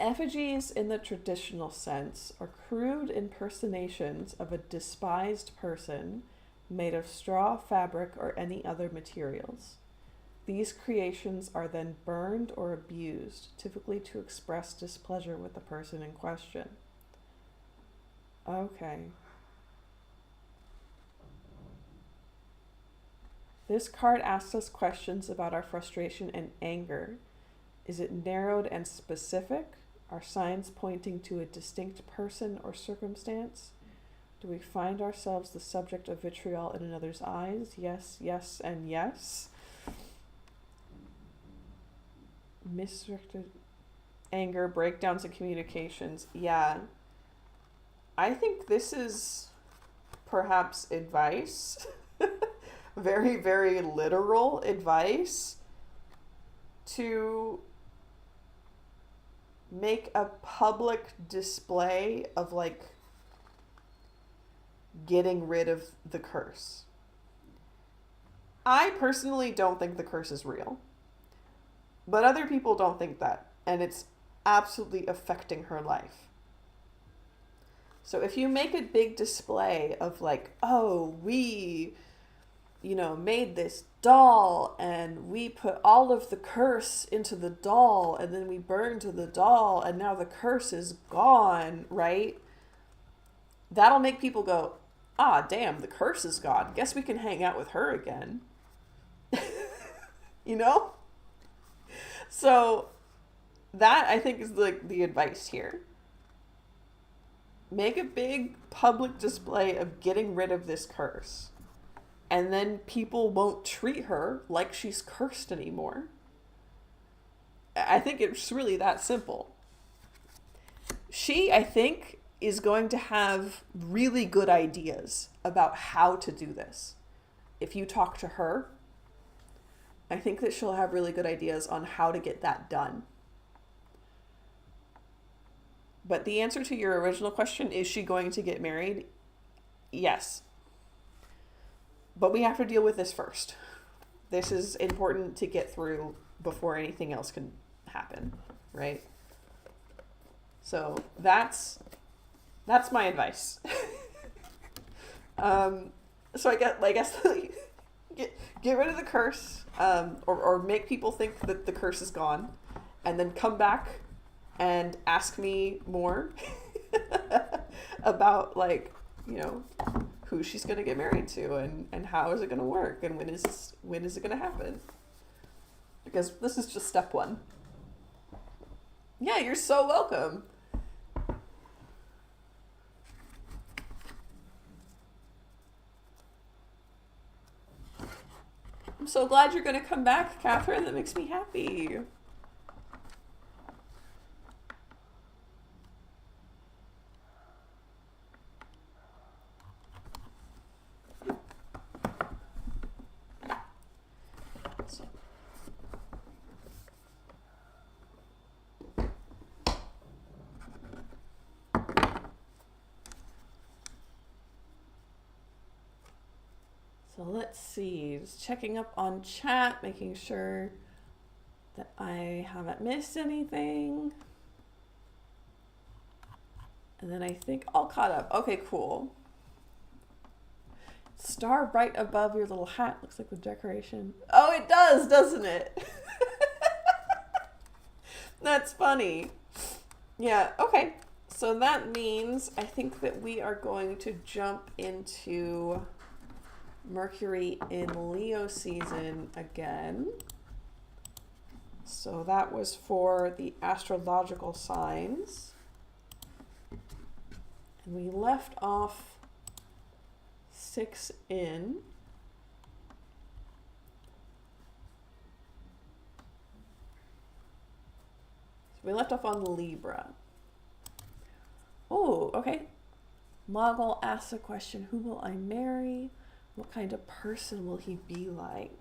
Effigies in the traditional sense are crude impersonations of a despised person made of straw, fabric, or any other materials. These creations are then burned or abused, typically to express displeasure with the person in question. Okay. This card asks us questions about our frustration and anger. Is it narrowed and specific? Are signs pointing to a distinct person or circumstance? Do we find ourselves the subject of vitriol in another's eyes? Yes, yes, and yes. Misdirected anger, breakdowns in communications. Yeah. I think this is perhaps advice. Very, very literal advice to make a public display of like getting rid of the curse. I personally don't think the curse is real. But other people don't think that, and it's absolutely affecting her life. So if you make a big display of like, oh, we, made this doll and we put all of the curse into the doll and then we burned the doll and now the curse is gone, right? That'll make people go, ah, damn, the curse is gone. Guess we can hang out with her again. So that, I think, is like the advice here. Make a big public display of getting rid of this curse. And then people won't treat her like she's cursed anymore. I think it's really that simple. She, I think, is going to have really good ideas about how to do this. If you talk to her, I think that she'll have really good ideas on how to get that done. But the answer to your original question, is she going to get married? Yes. But we have to deal with this first. This is important to get through before anything else can happen, right? So that's my advice. So I guess get rid of the curse, or make people think that the curse is gone, and then come back and ask me more about who she's going to get married to and how is it going to work and when is it going to happen, because this is just step one. Yeah, you're so welcome. I'm so glad you're going to come back, Catherine. That makes me happy. So let's see, just checking up on chat, making sure that I haven't missed anything. And then I think all caught up. Okay, cool. Star right above your little hat looks like the decoration. Oh, it does, doesn't it? That's funny. Yeah, okay. So that means I think that we are going to jump into Mercury in Leo season again. So that was for the astrological signs. And we left off 6 in. So we left off on Libra. Oh, okay. Mogul asks a question, who will I marry? What kind of person will he be like?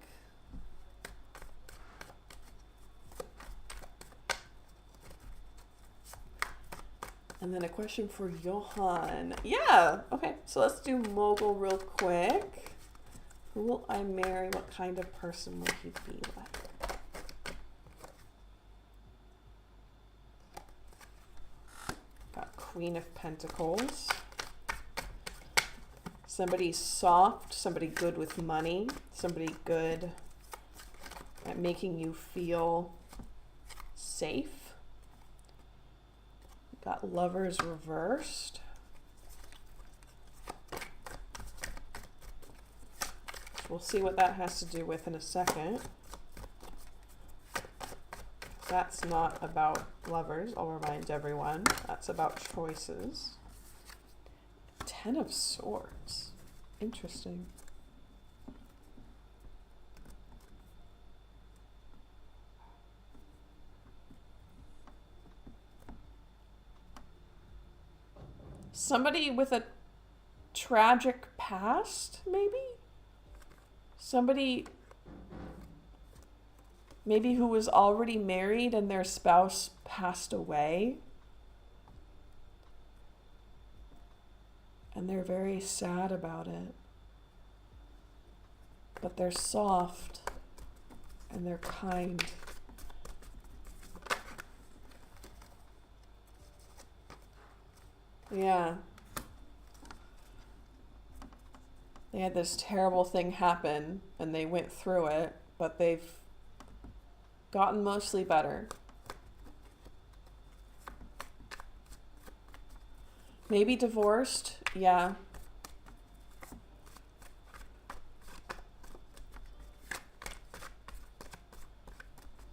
And then a question for Johan. Yeah, okay, so let's do mogul real quick. Who will I marry? What kind of person will he be like? Got Queen of Pentacles. Somebody soft, somebody good with money, somebody good at making you feel safe. Got Lovers reversed. We'll see what that has to do with in a second. That's not about lovers, I'll remind everyone. That's about choices. 10 of Swords. Interesting. Somebody with a tragic past, maybe? Somebody maybe who was already married and their spouse passed away. And they're very sad about it. But they're soft and they're kind. Yeah. They had this terrible thing happen and they went through it, but they've gotten mostly better. Maybe divorced, yeah.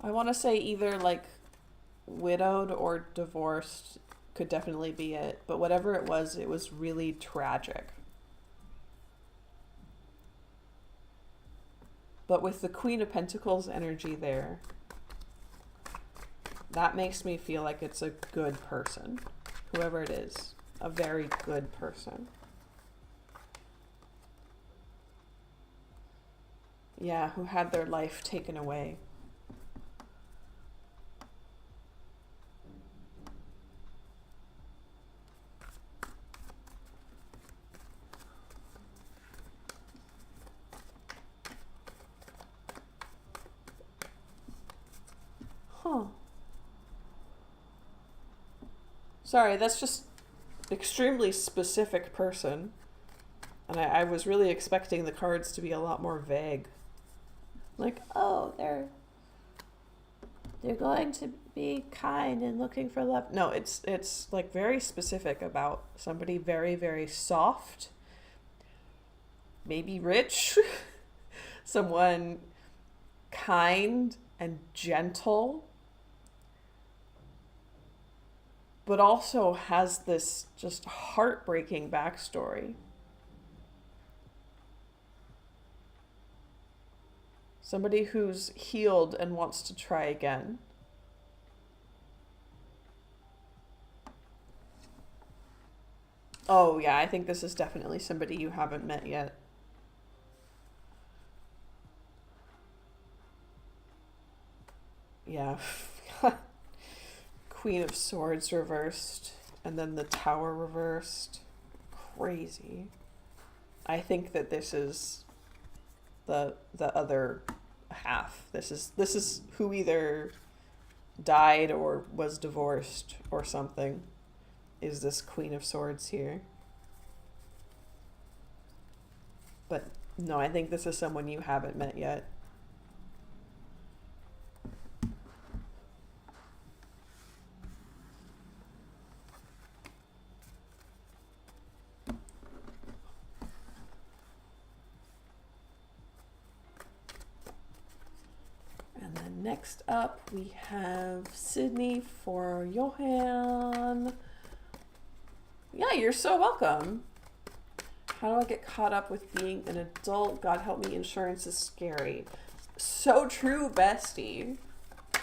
I want to say either like widowed or divorced could definitely be it, but whatever it was really tragic. But with the Queen of Pentacles energy there, that makes me feel like it's a good person, whoever it is. A very good person. Yeah, who had their life taken away. Huh. Sorry, that's just extremely specific person. And I was really expecting the cards to be a lot more vague. Like, oh, they're going to be kind and looking for love. No, it's like very specific about somebody very, very soft, maybe rich, someone kind and gentle, but also has this just heartbreaking backstory. Somebody who's healed and wants to try again. Oh yeah, I think this is definitely somebody you haven't met yet. Yeah. Queen of Swords reversed, and then the Tower reversed. Crazy. I think that this is the other half. This is who either died or was divorced or something, is this Queen of Swords here. But no, I think this is someone you haven't met yet. Next up, we have Sydney for Johan. Yeah, you're so welcome. How do I get caught up with being an adult? God help me, insurance is scary. So true, bestie.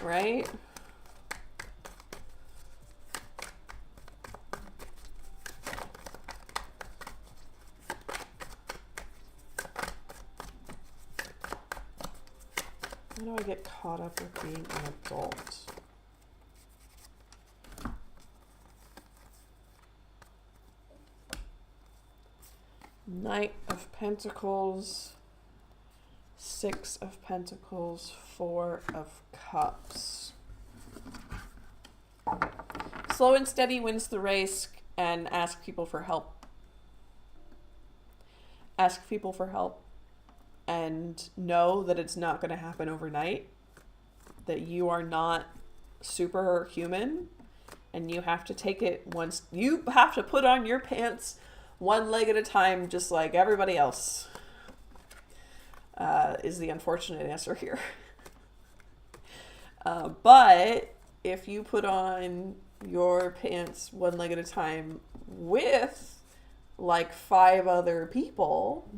Right? How do I get caught up with being an adult? Knight of Pentacles, Six of Pentacles, Four of Cups. Slow and steady wins the race, and ask people for help. Ask people for help and know that it's not going to happen overnight, that you are not superhuman, and you have to take it once. You have to put on your pants one leg at a time, just like everybody else, is the unfortunate answer here. But if you put on your pants one leg at a time with like 5 other people,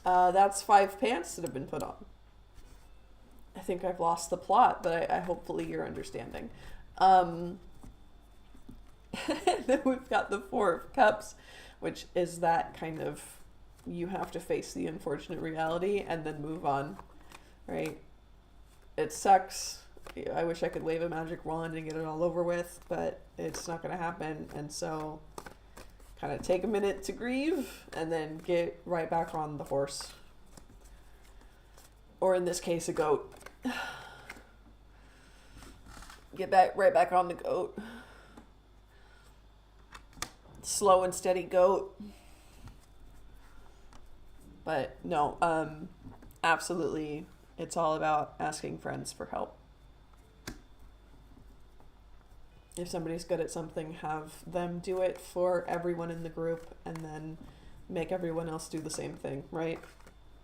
that's 5 pants that have been put on. I think I've lost the plot, but I hopefully you're understanding. Then we've got the Four of Cups, which is that kind of, you have to face the unfortunate reality and then move on, right? It sucks. I wish I could wave a magic wand and get it all over with, but it's not going to happen. And so kind of take a minute to grieve and then get right back on the horse. Or in this case, a goat. Get right back on the goat. Slow and steady goat. But no, absolutely, it's all about asking friends for help. If somebody's good at something, have them do it for everyone in the group and then make everyone else do the same thing, right?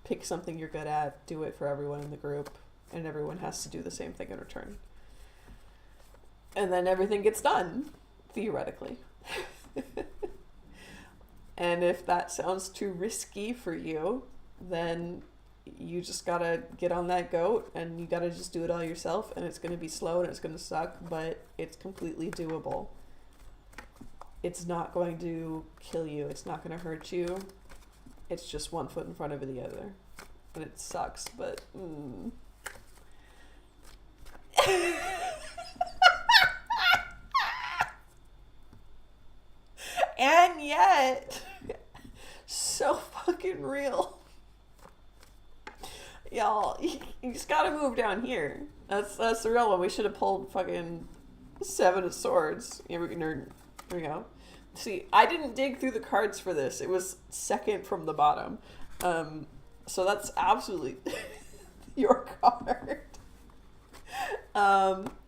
Pick something you're good at, do it for everyone in the group, and everyone has to do the same thing in return. And then everything gets done, theoretically. And if that sounds too risky for you, then you just gotta get on that goat and you gotta just do it all yourself, and it's gonna be slow and it's gonna suck, but it's completely doable. It's not going to kill you. It's not gonna hurt you. It's just one foot in front of the other. And it sucks, but... And yet, so fucking real. Y'all, you just gotta move down here. That's the real one. We should have pulled fucking 7 of Swords. Here we go. See, I didn't dig through the cards for this. It was second from the bottom. So that's absolutely your card.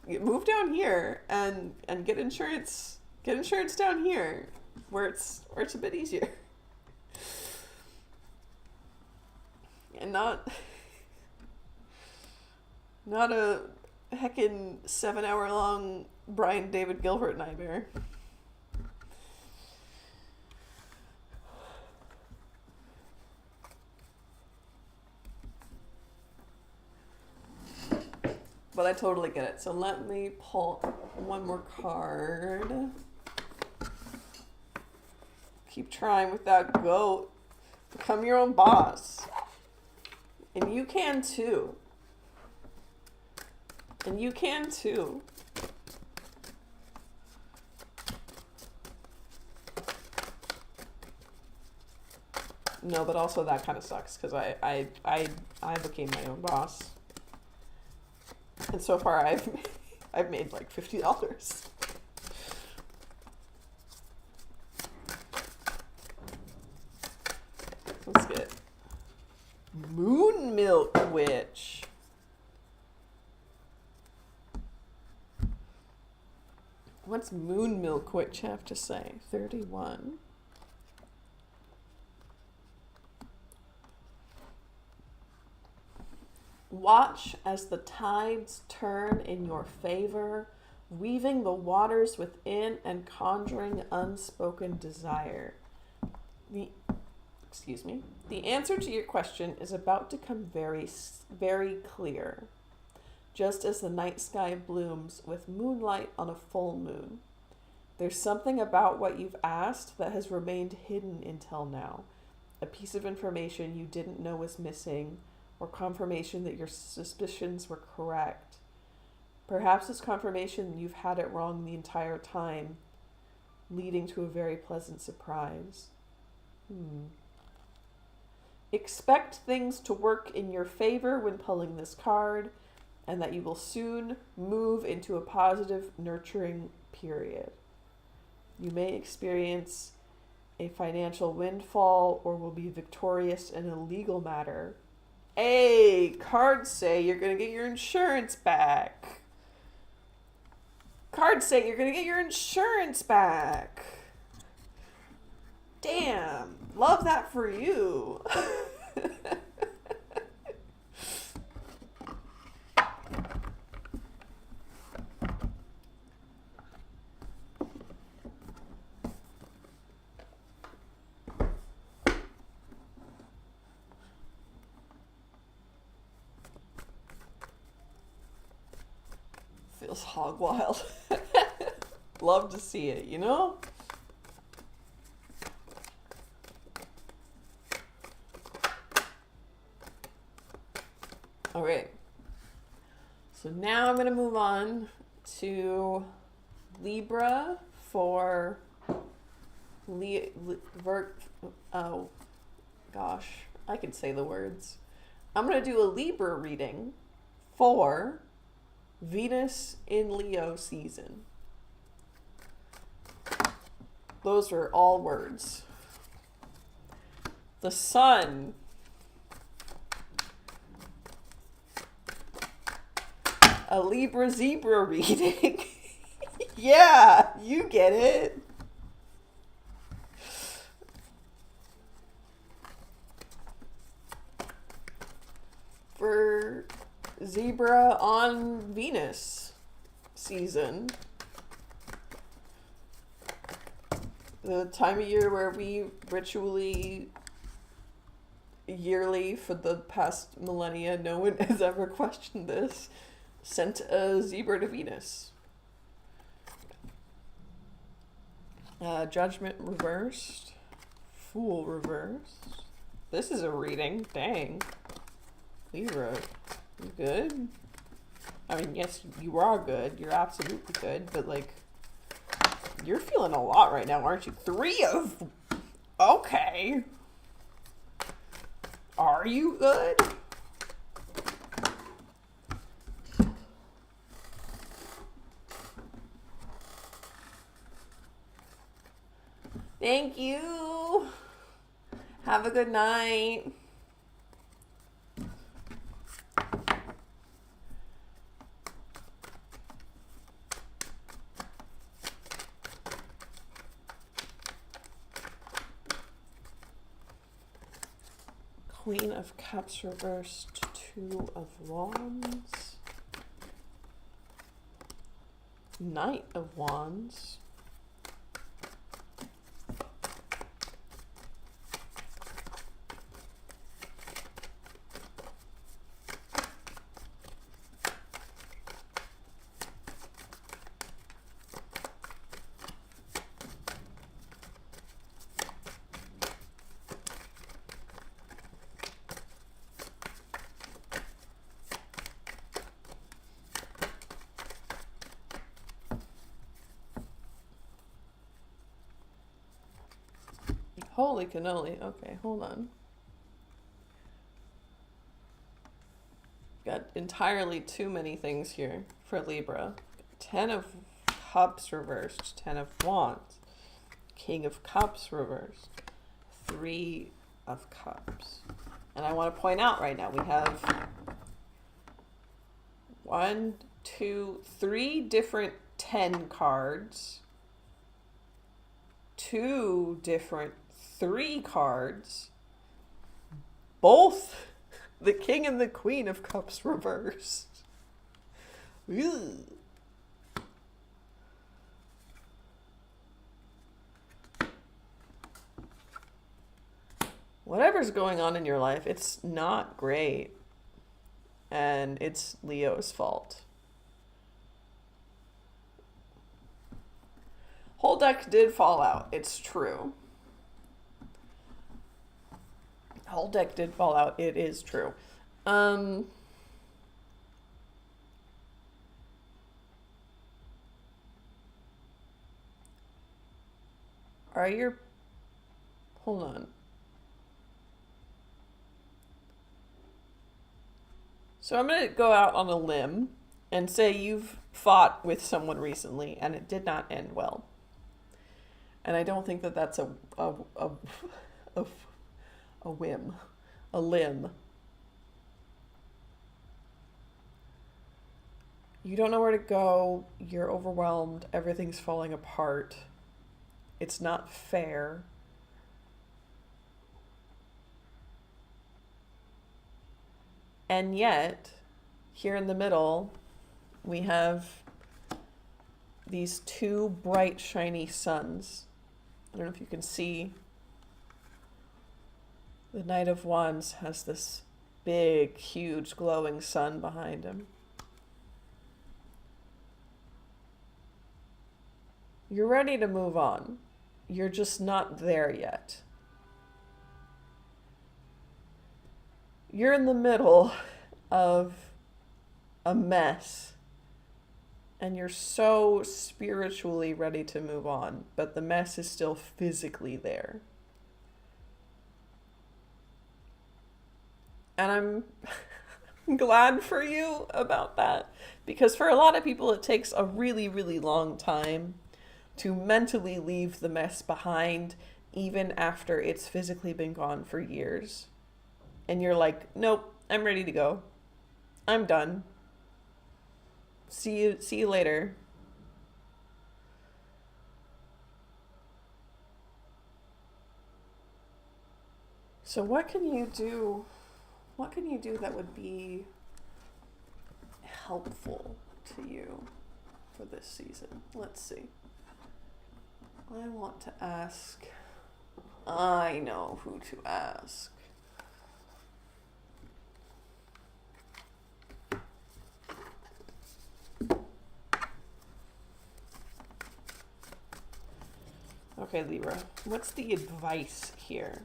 Move down here and get insurance. Get insurance down here, where it's a bit easier. And not a heckin' 7-hour-long Brian David Gilbert nightmare. But I totally get it. So let me pull one more card. Keep trying with that goat. Become your own boss. And you can too. And you can too. No, but also that kind of sucks because I became my own boss. And so far I've made like $50. Let's get Moon Milk Witch. What's Moon Milk Witch have to say? 31. Watch as the tides turn in your favor, weaving the waters within and conjuring unspoken desire. The answer to your question is about to come very, very clear, just as the night sky blooms with moonlight on a full moon. There's something about what you've asked that has remained hidden until now, a piece of information you didn't know was missing, or confirmation that your suspicions were correct. Perhaps it's confirmation you've had it wrong the entire time, leading to a very pleasant surprise. Expect things to work in your favor when pulling this card, and that you will soon move into a positive, nurturing period. You may experience a financial windfall or will be victorious in a legal matter. Hey, cards say you're going to get your insurance back. Cards say you're going to get your insurance back. Damn, love that for you. Feels hog wild. Love to see it, you know? All right. So now I'm going to move on to Libra for oh gosh, I can say the words. I'm going to do a Libra reading for Venus in Leo season. Those are all words. The Sun. A Libra Zebra reading. Yeah, you get it. For Zebra on Venus season. The time of year where we ritually, yearly for the past millennia, no one has ever questioned this, sent a zebra to Venus. Judgment reversed. Fool reversed. This is a reading. Dang. Libra, you good? I mean, yes, you are good. You're absolutely good. But, like, you're feeling a lot right now, aren't you? 3 of... Okay. Are you good? Thank you. Have a good night. Queen of Cups reversed, 2 of Wands. Knight of Wands. Holy cannoli. Okay, hold on. Got entirely too many things here for Libra. 10 of Cups reversed. 10 of Wands. King of Cups reversed. 3 of Cups. And I want to point out right now, we have 1, 2, 3 different 10 cards. 2 different 3 cards, both the King and the Queen of Cups reversed. Ugh. Whatever's going on in your life, it's not great, and it's Leo's fault. Whole deck did fall out, it's true. Whole deck did fall out. It is true. Are your Hold on. So I'm going to go out on a limb and say you've fought with someone recently and it did not end well. And I don't think that that's a whim, a limb. You don't know where to go. You're overwhelmed. Everything's falling apart. It's not fair. And yet, here in the middle, we have these two bright, shiny suns. I don't know if you can see. The Knight of Wands has this big, huge, glowing sun behind him. You're ready to move on. You're just not there yet. You're in the middle of a mess. And you're so spiritually ready to move on, but the mess is still physically there. And I'm glad for you about that, because for a lot of people it takes a really, really long time to mentally leave the mess behind, even after it's physically been gone for years. And you're like, nope, I'm ready to go. I'm done. See you later. So what can you do? What can you do that would be helpful to you for this season? Let's see. I want to ask. I know who to ask. Okay, Libra, what's the advice here?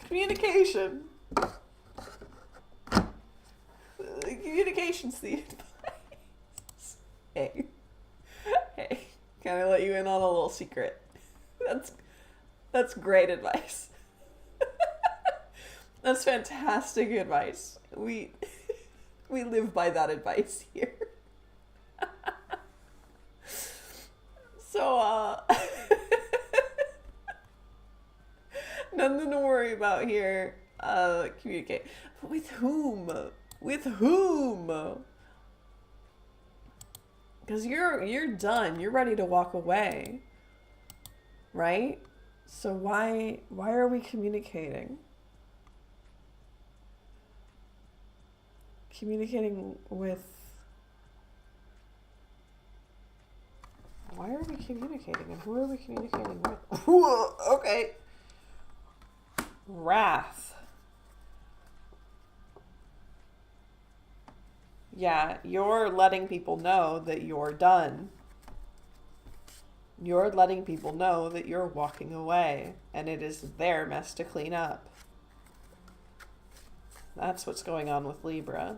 Communication. Communication's the advice. Hey, can I let you in on a little secret? That's great advice. That's fantastic advice. We live by that advice here. So, nothing to worry about here. Communicate. With whom? With whom? Because you're done. You're ready to walk away. Right? So why are we communicating? Communicating with... Why are we communicating? And who are we communicating with? Okay. Wrath. Yeah, you're letting people know that you're done. You're letting people know that you're walking away, and it is their mess to clean up. That's what's going on with Libra.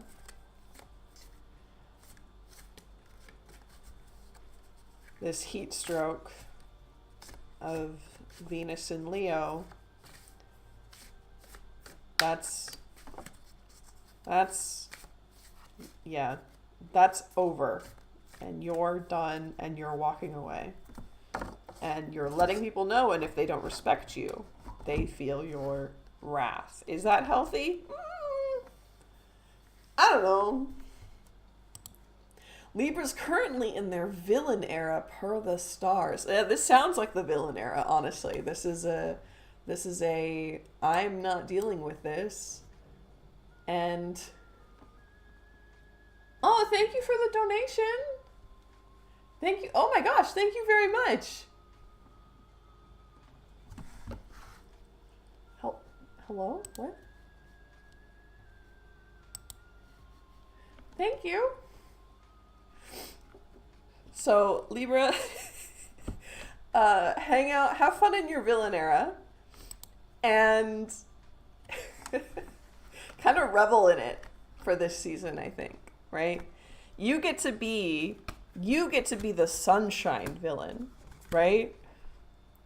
This heat stroke of Venus in Leo, that's over. And you're done, and you're walking away. And you're letting people know, and if they don't respect you, they feel your wrath. Is that healthy? I don't know. Libra's currently in their villain era per the stars. This sounds like the villain era, honestly. This is a I'm not dealing with this. And oh, thank you for the donation. Thank you. Oh my gosh, thank you very much. Hello? What? Thank you. So, Libra, hang out, have fun in your villain era, and kind of revel in it for this season, I think. right? You get to be the sunshine villain, right?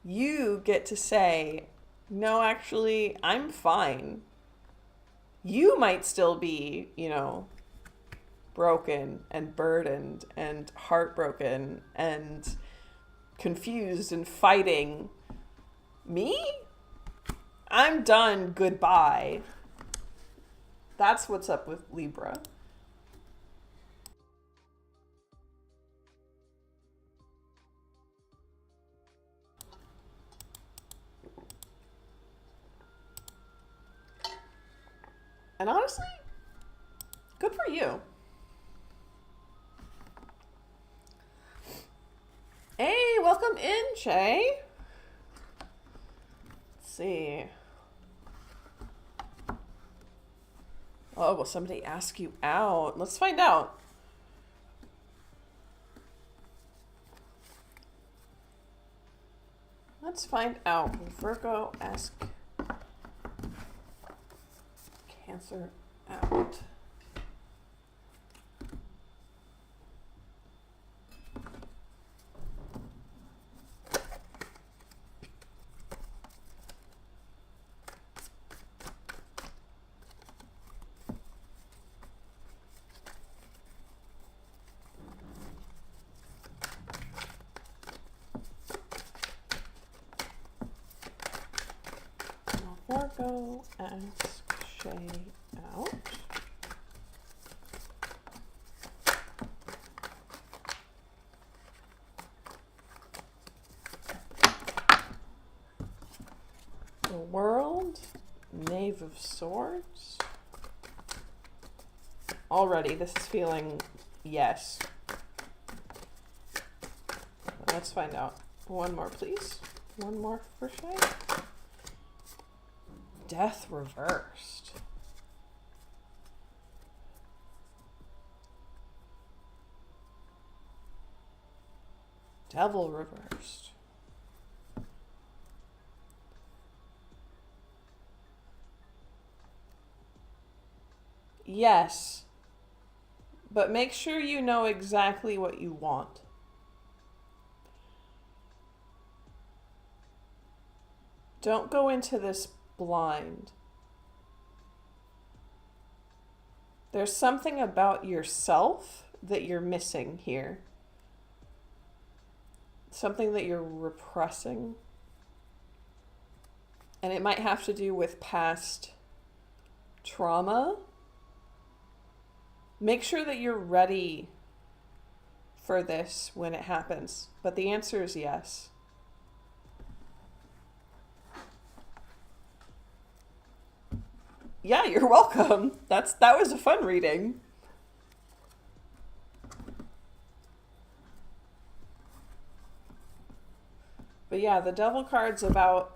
You get to say, no, actually, I'm fine. You might still be, you know, broken and burdened and heartbroken and confused and fighting. Me? I'm done. Goodbye. That's what's up with Libra. And honestly, good for you. Hey, welcome in, Shay. Let's see. Oh, will somebody ask you out? Let's find out. Let's find out. Will Virgo ask Cancer out? Virgo ask Shay out. The World, Knave of Swords. Already, this is feeling yes. Let's find out. One more, please. One more for Shay. Death reversed. Devil reversed. Yes, but make sure you know exactly what you want. Don't go into this blind. There's something about yourself that you're missing here. Something that you're repressing. And it might have to do with past trauma. Make sure that you're ready for this when it happens. But the answer is yes. Yeah, you're welcome. That was a fun reading. But yeah, the Devil card's about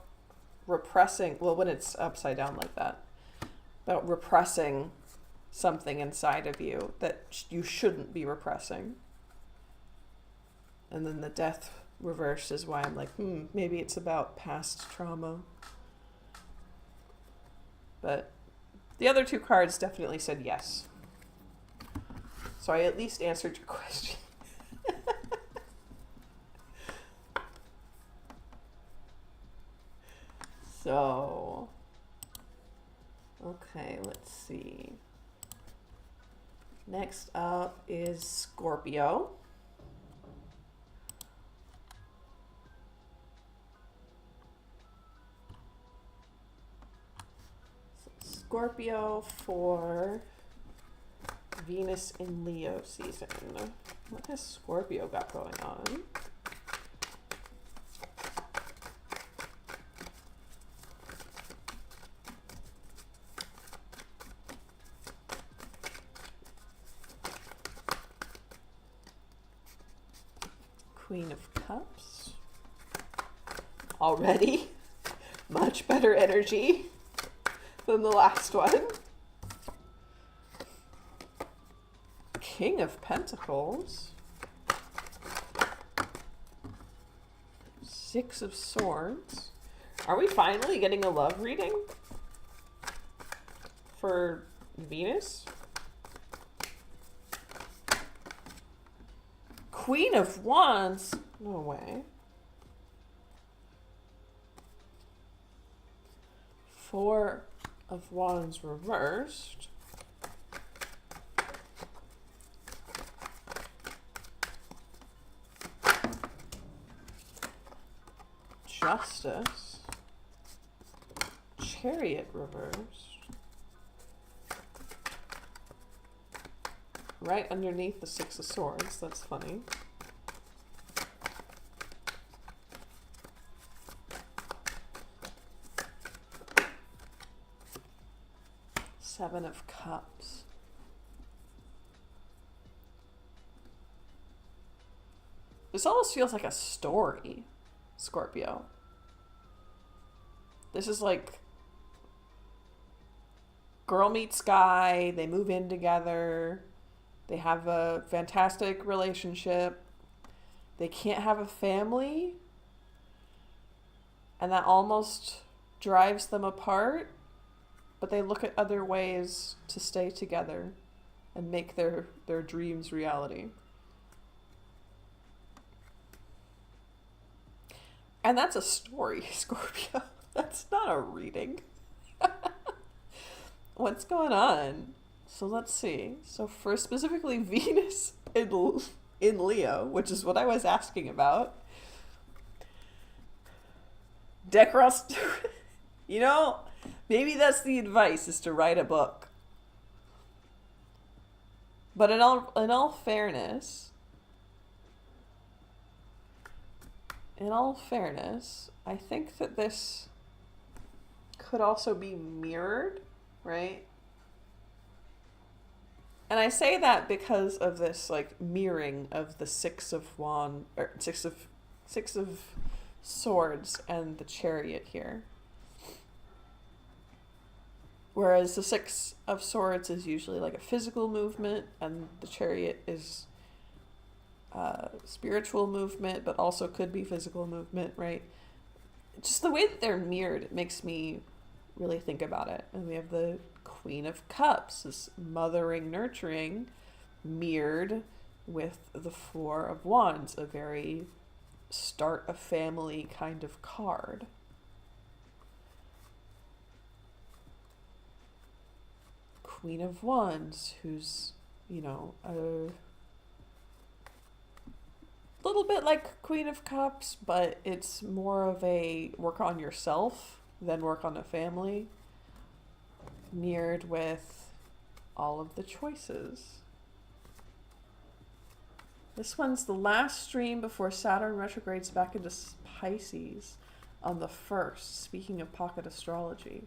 repressing, well, when it's upside down like that, about repressing something inside of you that you shouldn't be repressing. And then the Death reverse is why I'm like, maybe it's about past trauma. But the other two cards definitely said yes. So I at least answered your question. So, okay, let's see. Next up is Scorpio. Scorpio for Venus in Leo season. What has Scorpio got going on? Queen of Cups. Already much better energy than the last one. King of Pentacles. Six of Swords. Are we finally getting a love reading for Venus? Queen of Wands. No way. Four of Wands reversed. Justice. Chariot reversed. Right underneath the Six of Swords. That's funny. Seven of Cups. This almost feels like a story, Scorpio. This is like girl meets guy, they move in together, they have a fantastic relationship, they can't have a family, and that almost drives them apart, but they look at other ways to stay together and make their dreams reality. And that's a story, Scorpio. That's not a reading. What's going on? So let's see. So for specifically Venus in Leo, which is what I was asking about. Decross, you know, maybe that's the advice, is to write a book. But in all fairness, I think that this could also be mirrored, right? And I say that because of this like mirroring of the Six of Swords and the Chariot here. Whereas the Six of Swords is usually like a physical movement, and the Chariot is spiritual movement, but also could be physical movement, right? Just the way that they're mirrored, it makes me really think about it. And we have the Queen of Cups, this mothering, nurturing, mirrored with the Four of Wands, a very start a family kind of card. Queen of Wands, who's, you know, a little bit like Queen of Cups, but it's more of a work on yourself than work on a family, mirrored with all of the choices. This one's the last stream before Saturn retrogrades back into Pisces on the 1st, speaking of pocket astrology.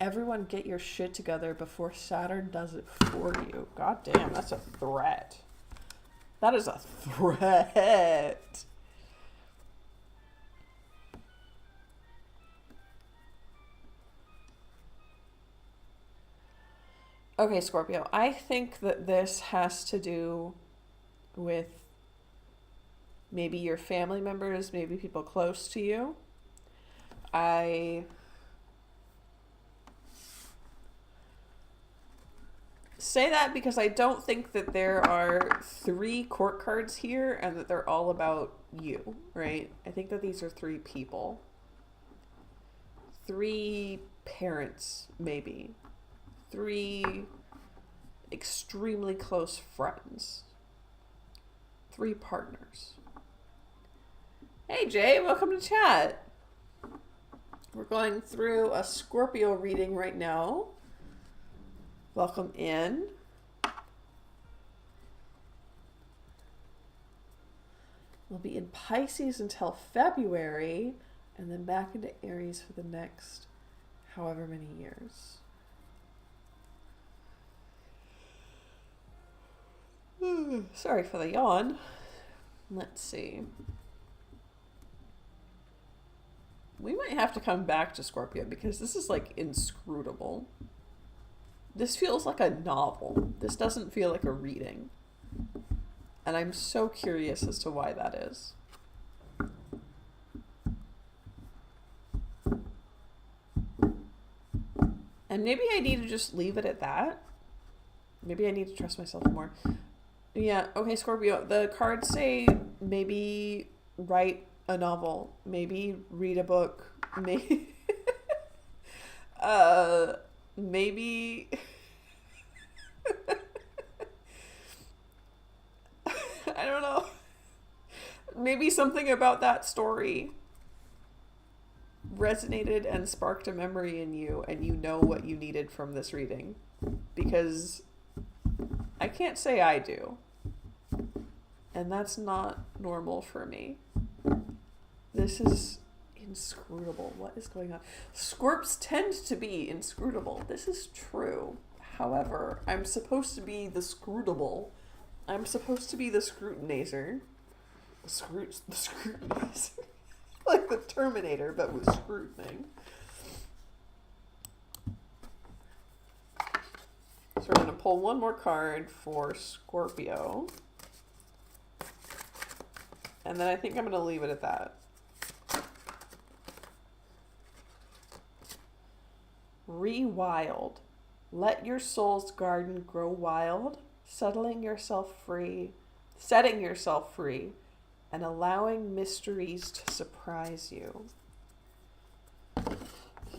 Everyone get your shit together before Saturn does it for you. God damn, that's a threat. That is a threat. Okay, Scorpio, I think that this has to do with maybe your family members, maybe people close to you. I say that because I don't think that there are 3 court cards here and that they're all about you, right? I think that these are 3 people. 3 parents, maybe. 3 extremely close friends. 3 partners. Hey Jay, welcome to chat. We're going through a Scorpio reading right now. Welcome in. We'll be in Pisces until February, and then back into Aries for the next however many years. Sorry for the yawn. Let's see. We might have to come back to Scorpio because this is like inscrutable. This feels like a novel. This doesn't feel like a reading. And I'm so curious as to why that is. And maybe I need to just leave it at that. Maybe I need to trust myself more. Yeah, okay, Scorpio. The cards say maybe write a novel, maybe read a book, maybe uh maybe I don't know. Maybe something about that story resonated and sparked a memory in you and you know what you needed from this reading. Because I can't say I do. And that's not normal for me. This is inscrutable. What is going on? Scorps tend to be inscrutable. This is true. However, I'm supposed to be the scrutable. I'm supposed to be the scrutinizer. The scrutinizer. Like the Terminator, but with scrutining. So we're going to pull one more card for Scorpio. And then I think I'm going to leave it at that. Rewild. Let your soul's garden grow wild, setting yourself free, and allowing mysteries to surprise you.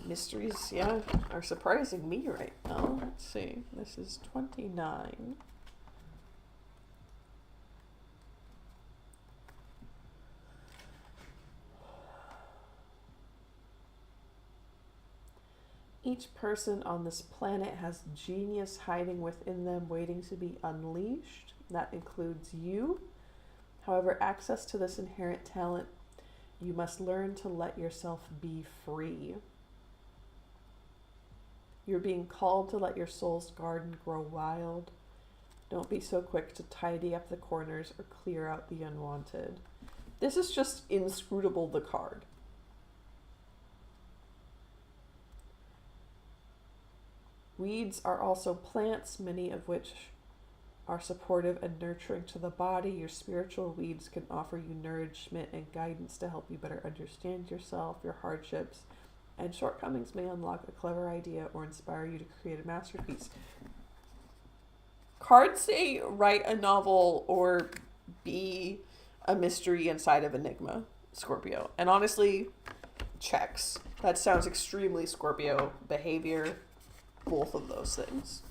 Mysteries, yeah, are surprising me right now. Let's see. This is 29. Each person on this planet has genius hiding within them, waiting to be unleashed. That includes you. However, access to this inherent talent, you must learn to let yourself be free. You're being called to let your soul's garden grow wild. Don't be so quick to tidy up the corners or clear out the unwanted. This is just inscrutable, the card. Weeds are also plants, many of which are supportive and nurturing to the body. Your spiritual weeds can offer you nourishment and guidance to help you better understand yourself. Your hardships and shortcomings may unlock a clever idea or inspire you to create a masterpiece. Cards say write a novel or be a mystery inside of Enigma, Scorpio. And honestly, checks. That sounds extremely Scorpio behavior. Both of those things.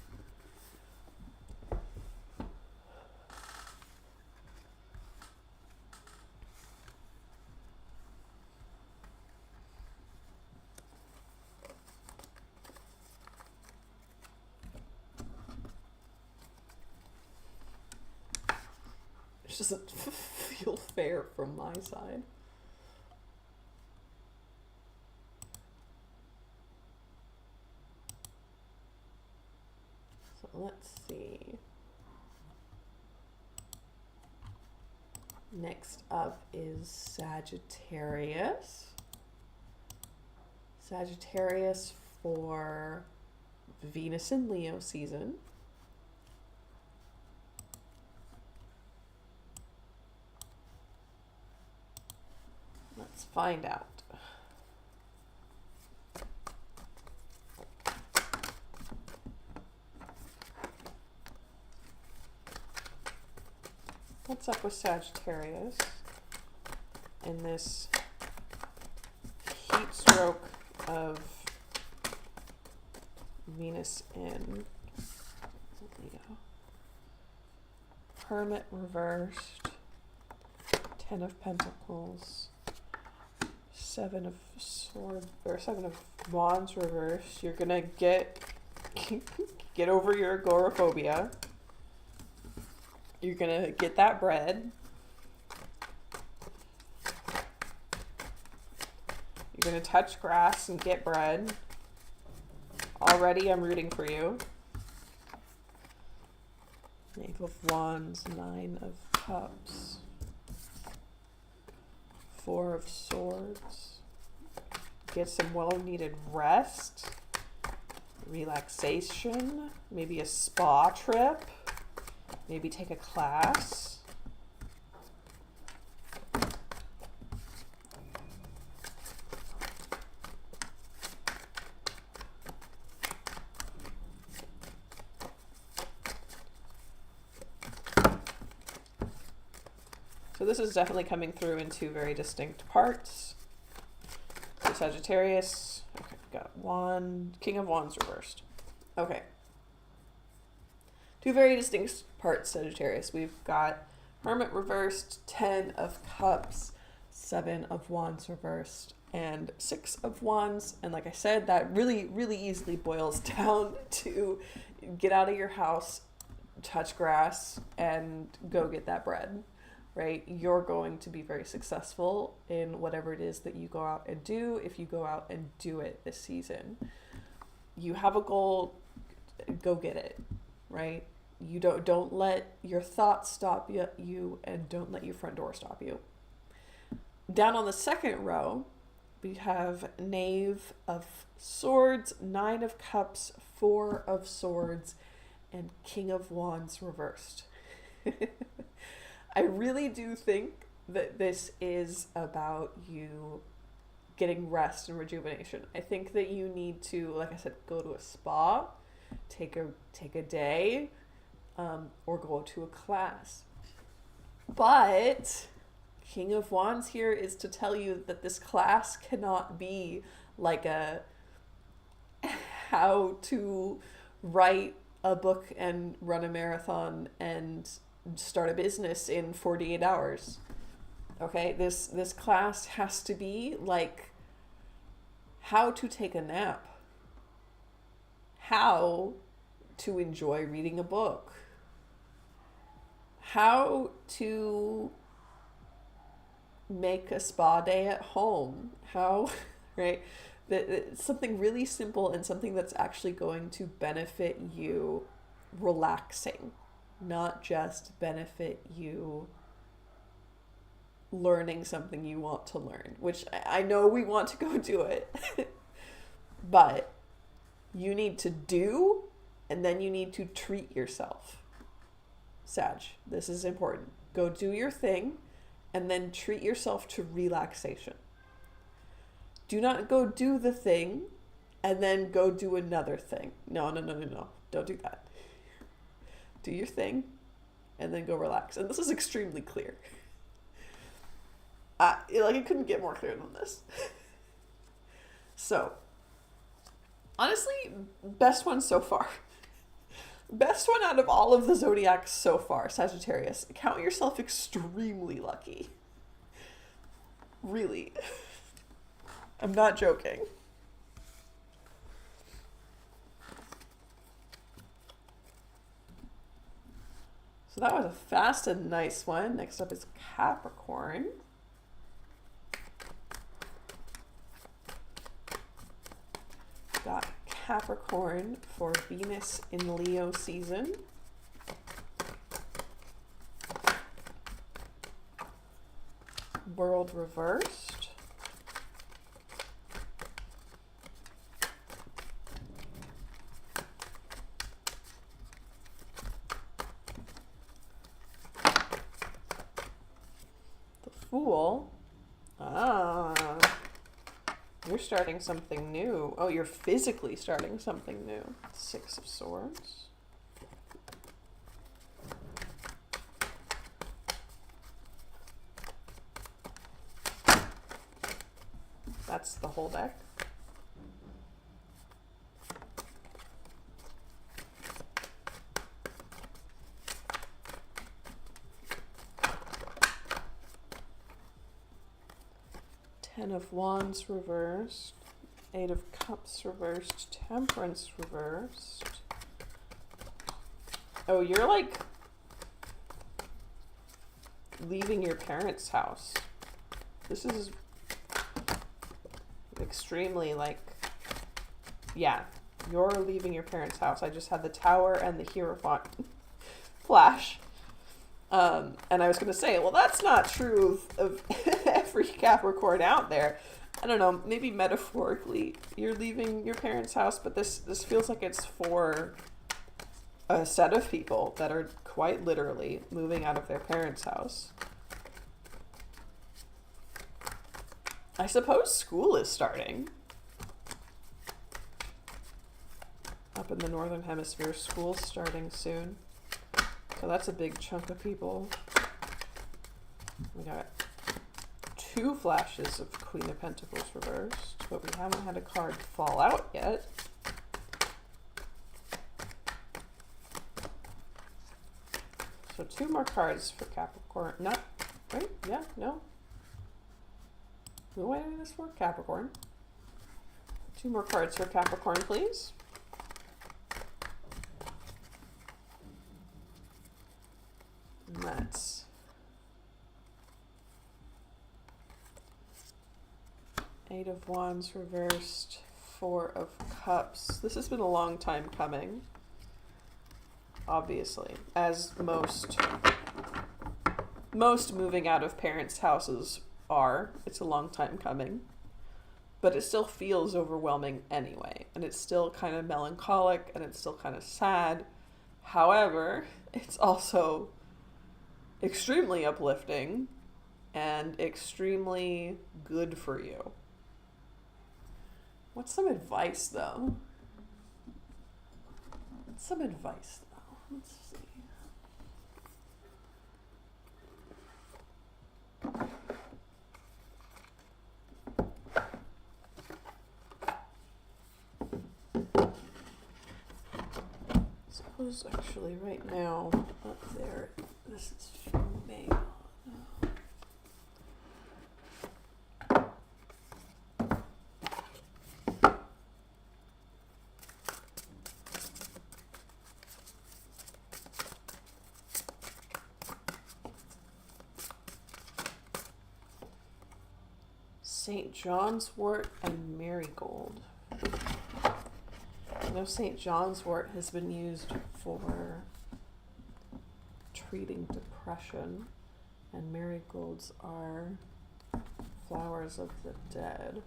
It doesn't feel fair from my side. So let's see. Next up is Sagittarius. Sagittarius for Venus and Leo season. Let's find out. What's up with Sagittarius in this heat stroke of Venus in Leo? Hermit reversed, 10 of Pentacles, 7 of Swords, or 7 of Wands reversed. You're gonna get over your agoraphobia. You're gonna get that bread. You're gonna touch grass and get bread. Already I'm rooting for you. Knave of Wands, 9 of Cups, 4 of Swords. Get some well-needed rest, relaxation, maybe a spa trip. Maybe take a class. this is definitely coming through in two very distinct parts. So Sagittarius. Okay, got one. King of Wands reversed. Okay. Two very distinct parts, Sagittarius. We've got Hermit reversed, 10 of Cups, 7 of Wands reversed, and 6 of Wands. And like I said, that really, really easily boils down to get out of your house, touch grass, and go get that bread, right? You're going to be very successful in whatever it is that you go out and do, if you go out and do it this season. You have a goal, go get it, right? You don't let your thoughts stop you, and don't let your front door stop you. Down on the second row, we have Knave of Swords, 9 of Cups, 4 of Swords, and King of Wands reversed. I really do think that this is about you getting rest and rejuvenation. I think that you need to, like I said, go to a spa, take a day, or go to a class. But King of Wands here is to tell you that this class cannot be like a how to write a book and run a marathon and start a business in 48 hours. Okay, this class has to be like how to take a nap, how to enjoy reading a book, how to make a spa day at home, how, right? It's something really simple and something that's actually going to benefit you relaxing, not just benefit you learning something you want to learn, which I know we want to go do it, but you need to do, and then you need to treat yourself. Sag, this is important. Go do your thing, and then treat yourself to relaxation. Do not go do the thing, and then go do another thing. No. Don't do that. Do your thing, and then go relax. And this is extremely clear. It couldn't get more clear than this. So, honestly, best one so far. Best one out of all of the zodiacs so far, Sagittarius. Count yourself extremely lucky. Really. I'm not joking. So that was a fast and nice one. Next up is Capricorn. Got Capricorn for Venus in Leo season. World reversed. The Fool. You're starting something new. Oh, you're physically starting something new. 6 of Swords. That's the whole deck. Ten of Wands reversed, 8 of Cups reversed, Temperance reversed. Oh, you're like leaving your parents' house. This is extremely yeah, you're leaving your parents' house. I just had the Tower and the Hierophant flash. And I was going to say, well, that's not true of every Capricorn out there. I don't know, maybe metaphorically you're leaving your parents' house, but this feels like it's for a set of people that are quite literally moving out of their parents' house. I suppose school is starting. Up in the Northern Hemisphere, school's starting soon. So that's a big chunk of people. We got 2 flashes of Queen of Pentacles reversed, but we haven't had a card fall out yet. So 2 more cards for Capricorn. No, right? Yeah, no. Who am I doing this for? Capricorn. 2 more cards for Capricorn, please. And that's Eight of Wands reversed, 4 of Cups. This has been a long time coming, obviously, as most moving out of parents' houses are. It's a long time coming, but it still feels overwhelming anyway, and it's still kind of melancholic, and it's still kind of sad. However, it's also extremely uplifting and extremely good for you. What's some advice, though? What's some advice, though? Let's see. Suppose actually right now up there, this is from May. St. John's wort and marigold. I know St. John's wort has been used for treating depression, and marigolds are flowers of the dead.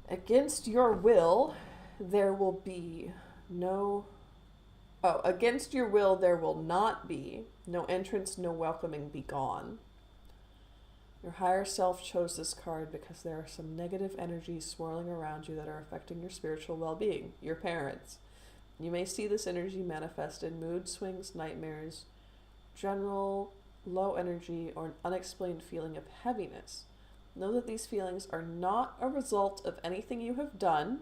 Against your will, there will be no... Oh, against your will, there will not be. No entrance, no welcoming, be gone. Your higher self chose this card because there are some negative energies swirling around you that are affecting your spiritual well-being, your parents. You may see this energy manifest in mood swings, nightmares, general low energy, or an unexplained feeling of heaviness. Know that these feelings are not a result of anything you have done,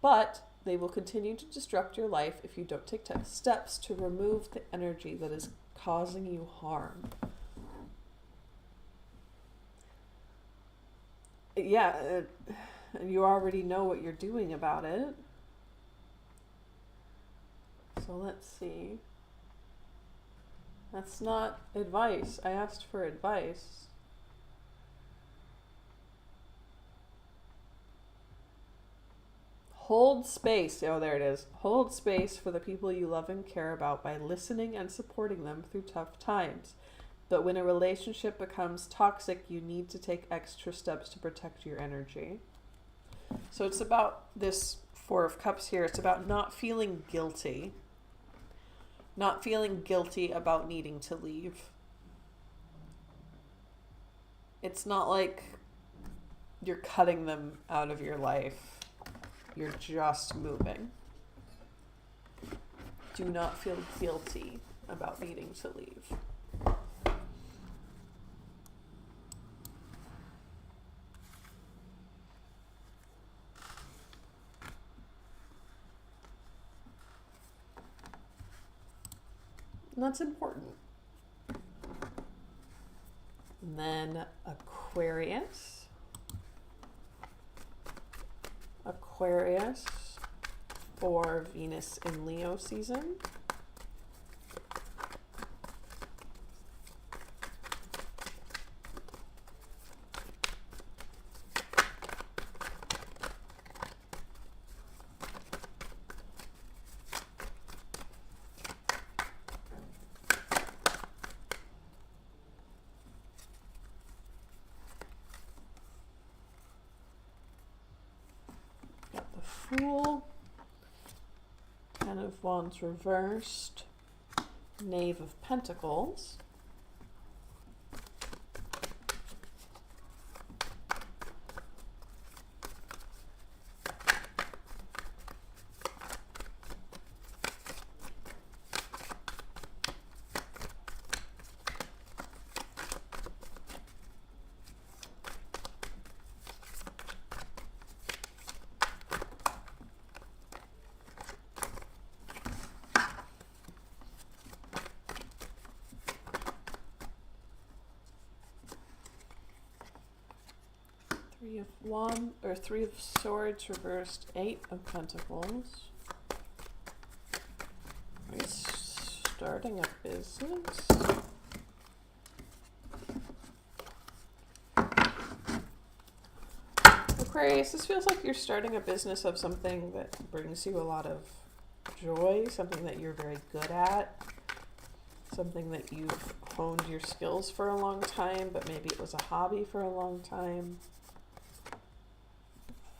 but they will continue to disrupt your life if you don't take steps to remove the energy that is causing you harm. Yeah, you already know what you're doing about it. So let's see. That's not advice. I asked for advice. Hold space. Oh, there it is. Hold space for the people you love and care about by listening and supporting them through tough times. But when a relationship becomes toxic, you need to take extra steps to protect your energy. So it's about this 4 of Cups here. It's about not feeling guilty. Not feeling guilty about needing to leave. It's not like you're cutting them out of your life. You're just moving. Do not feel guilty about needing to leave. And that's important. And then Aquarius. Aquarius for Venus in Leo season. Fool, Ten of Wands reversed, Knave of Pentacles, 3 of Wands, or 3 of Swords reversed, 8 of Pentacles. Are you starting a business? Aquarius, this feels like you're starting a business of something that brings you a lot of joy, something that you're very good at, something that you've honed your skills for a long time, but maybe it was a hobby for a long time.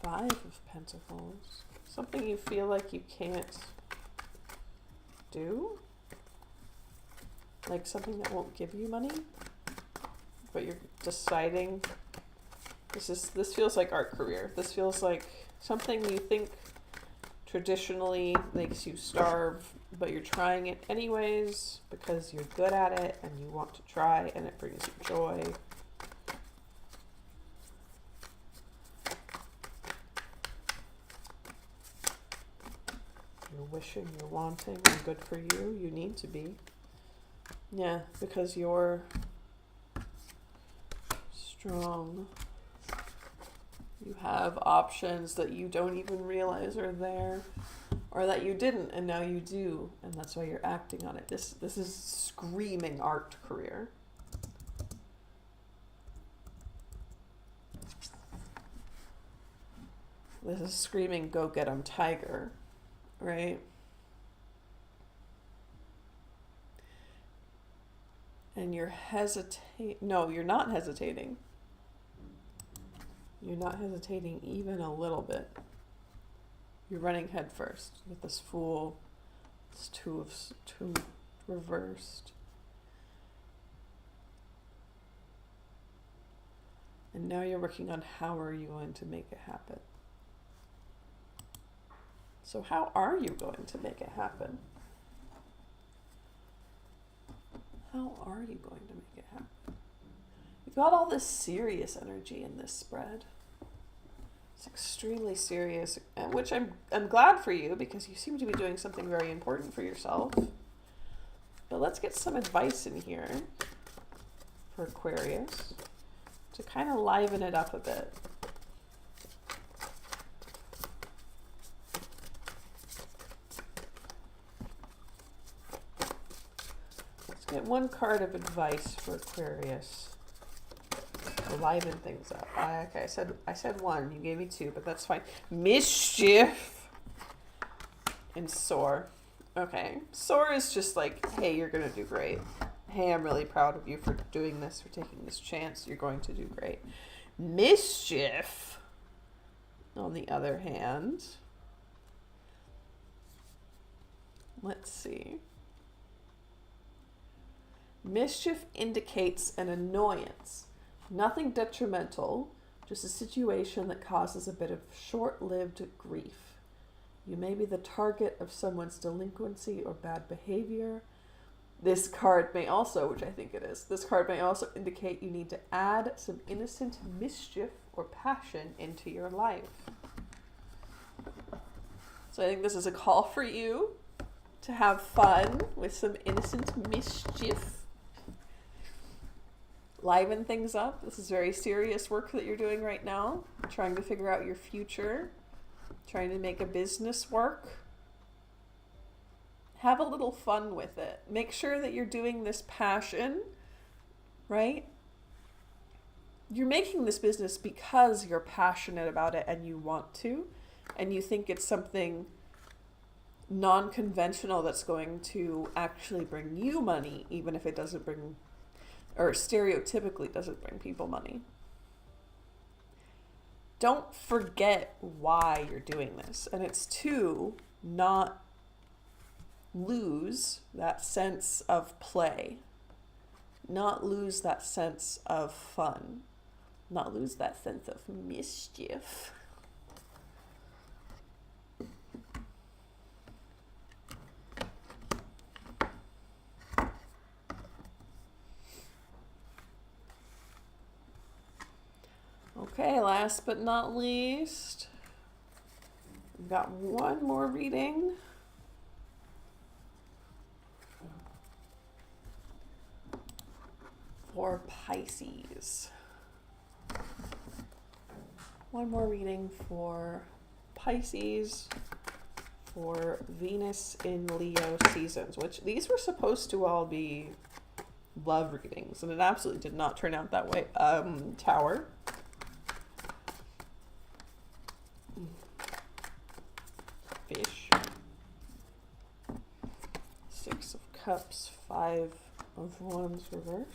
5 of Pentacles. Something you feel like you can't do? Like something that won't give you money, but you're deciding. This feels like art career. This feels like something you think traditionally makes you starve, but you're trying it anyways because you're good at it and you want to try and it brings you joy. You're wishing, you're wanting, and good for you. You need to be. Yeah, because you're strong. You have options that you don't even realize are there, or that you didn't and now you do, and that's why you're acting on it. This is screaming art career. This is screaming go get 'em tiger, right? And you're no, you're not hesitating. You're not hesitating even a little bit. You're running head first with this Fool, this two reversed. And now you're working on how are you going to make it happen. So how are you going to make it happen? How are you going to make it happen? You've got all this serious energy in this spread. It's extremely serious, which I'm glad for you because you seem to be doing something very important for yourself. But let's get some advice in here for Aquarius to kind of liven it up a bit. Let's get one card of advice for Aquarius. Liven things up. Okay, I said 1. You gave me 2, but that's fine. Mischief and Soar. Okay, Soar is just like, hey, you're gonna do great. Hey, I'm really proud of you for doing this, for taking this chance. You're going to do great. Mischief, on the other hand, let's see. Mischief indicates an annoyance. Nothing detrimental, just a situation that causes a bit of short-lived grief. You may be the target of someone's delinquency or bad behavior. This card may also, which I think it is, this card may also indicate you need to add some innocent mischief or passion into your life. So I think this is a call for you to have fun with some innocent mischief. Liven things up. This is very serious work that you're doing right now. Trying to figure out your future. Trying to make a business work. Have a little fun with it. Make sure that you're doing this passion, right? You're making this business because you're passionate about it and you want to. And you think it's something non-conventional that's going to actually bring you money, even if it doesn't bring, or stereotypically doesn't bring people money. Don't forget why you're doing this. And it's to not lose that sense of play. Not lose that sense of fun. Not lose that sense of mischief. Okay, last but not least, we've got one more reading. For Pisces. one more reading for Pisces for Venus in Leo seasons, which these were supposed to all be love readings, and it absolutely did not turn out that way. Tower. Fish. Six of Cups, Five of Wands reversed.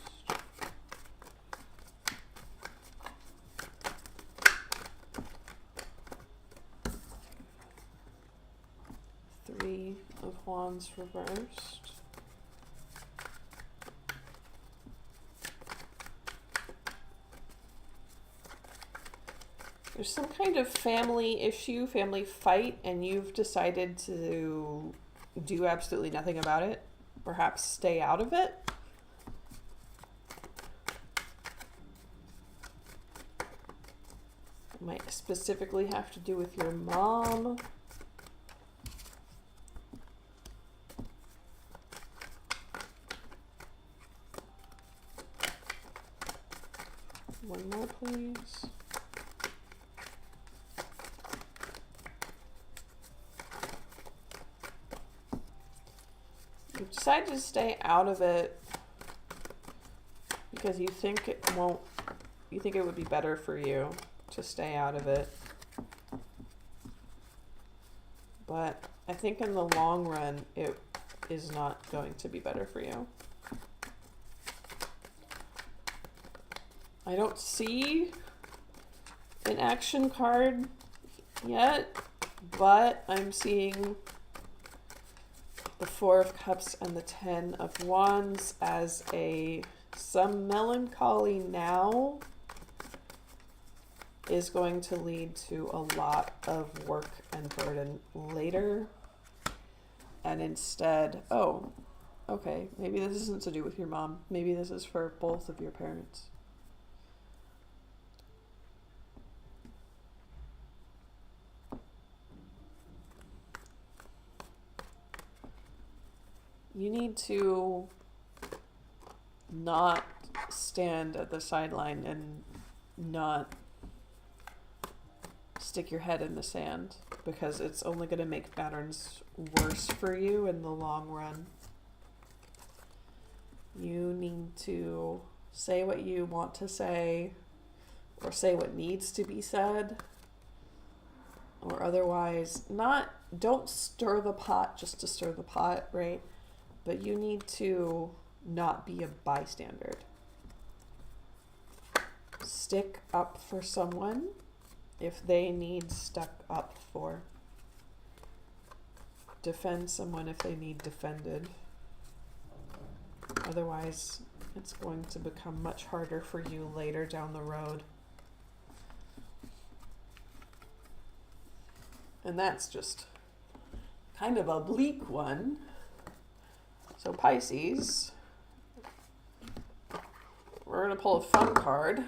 Three of Wands reversed. There's some kind of family issue, family fight, and you've decided to do absolutely nothing about it. Perhaps stay out of it. It might specifically have to do with your mom. One more, please. You've decided to stay out of it because you think it won't, you think it would be better for you to stay out of it. But I think in the long run, it is not going to be better for you. I don't see an action card yet, but I'm seeing the Four of Cups and the Ten of Wands as some melancholy now is going to lead to a lot of work and burden later. And instead, oh, okay, maybe this isn't to do with your mom. Maybe this is for both of your parents. You need to not stand at the sideline and not stick your head in the sand, because it's only going to make patterns worse for you in the long run. You need to say what you want to say, or say what needs to be said, or otherwise don't stir the pot just to stir the pot, right? But you need to not be a bystander. Stick up for someone if they need stuck up for. Defend someone if they need defended. Otherwise, it's going to become much harder for you later down the road. And that's just kind of a bleak one. So Pisces, we're going to pull a fun card.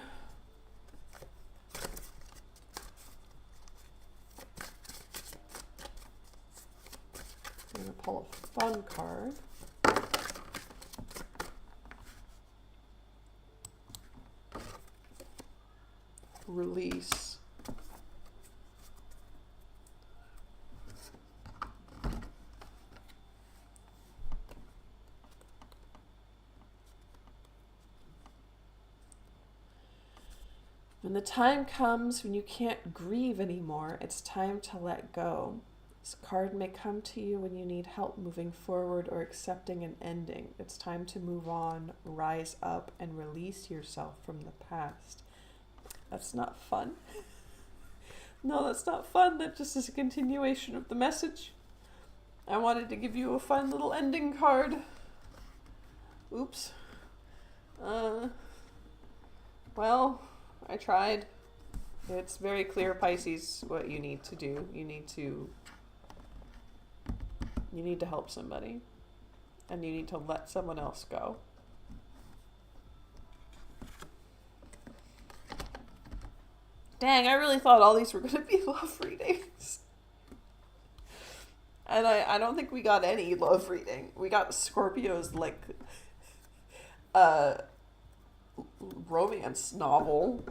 We're going to pull a fun card. Release. When the time comes when you can't grieve anymore, it's time to let go. This card may come to you when you need help moving forward or accepting an ending. It's time to move on, rise up, and release yourself from the past. That's not fun. No, that's not fun. That just is a continuation of the message. I wanted to give you a fun little ending card. Oops. Well, I tried. It's very clear, Pisces, what you need to do. You need to help somebody. And you need to let someone else go. Dang, I really thought all these were going to be love readings. And I don't think we got any love reading. We got Scorpio's, romance novel.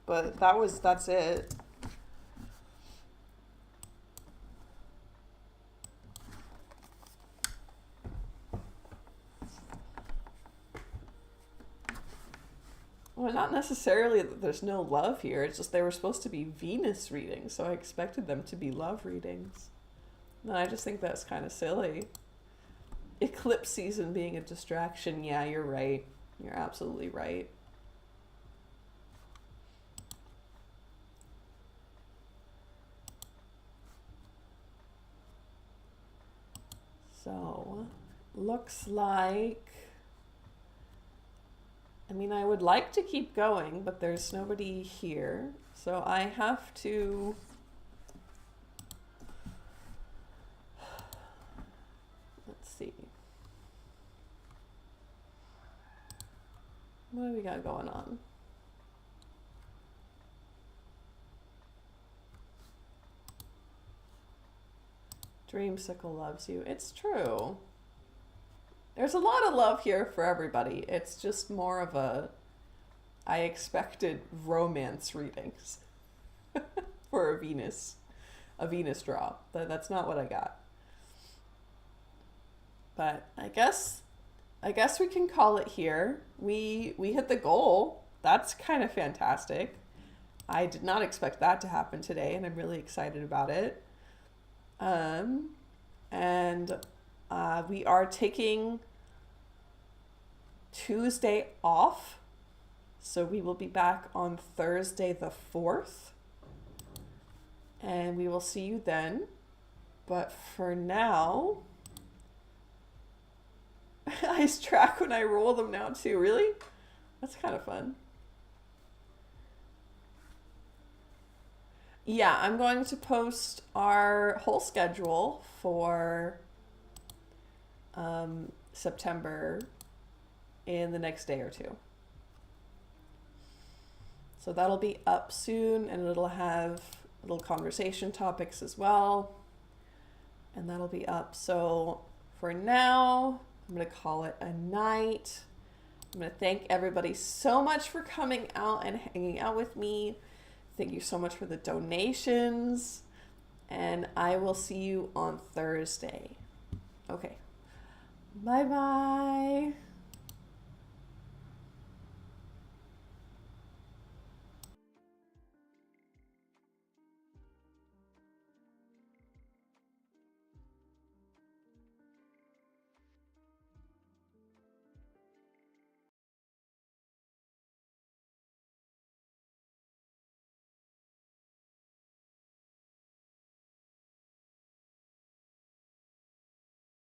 but that's it. Well, not necessarily that there's no love here. It's just they were supposed to be Venus readings, so I expected them to be love readings. And I just think that's kind of silly. Eclipse season being a distraction. Yeah, you're right. You're absolutely right. So, looks like... I mean, I would like to keep going, but there's nobody here. So I have to... Let's see. What do we got going on? Dreamsicle loves you. It's true. There's a lot of love here for everybody. It's just more of a... I expected romance readings for a Venus draw. That's not what I got. But I guess we can call it here. We hit the goal. That's kind of fantastic. I did not expect that to happen today, and I'm really excited about it. We are taking Tuesday off, so we will be back on Thursday the 4th, and we will see you then. But for now, I track when I roll them now too. Really? That's kind of fun. Yeah, I'm going to post our whole schedule for September in the next day or two. So that'll be up soon, and it'll have little conversation topics as well. And that'll be up. So for now, I'm going to call it a night. I'm going to thank everybody so much for coming out and hanging out with me. Thank you so much for the donations. And I will see you on Thursday. Okay. Bye-bye.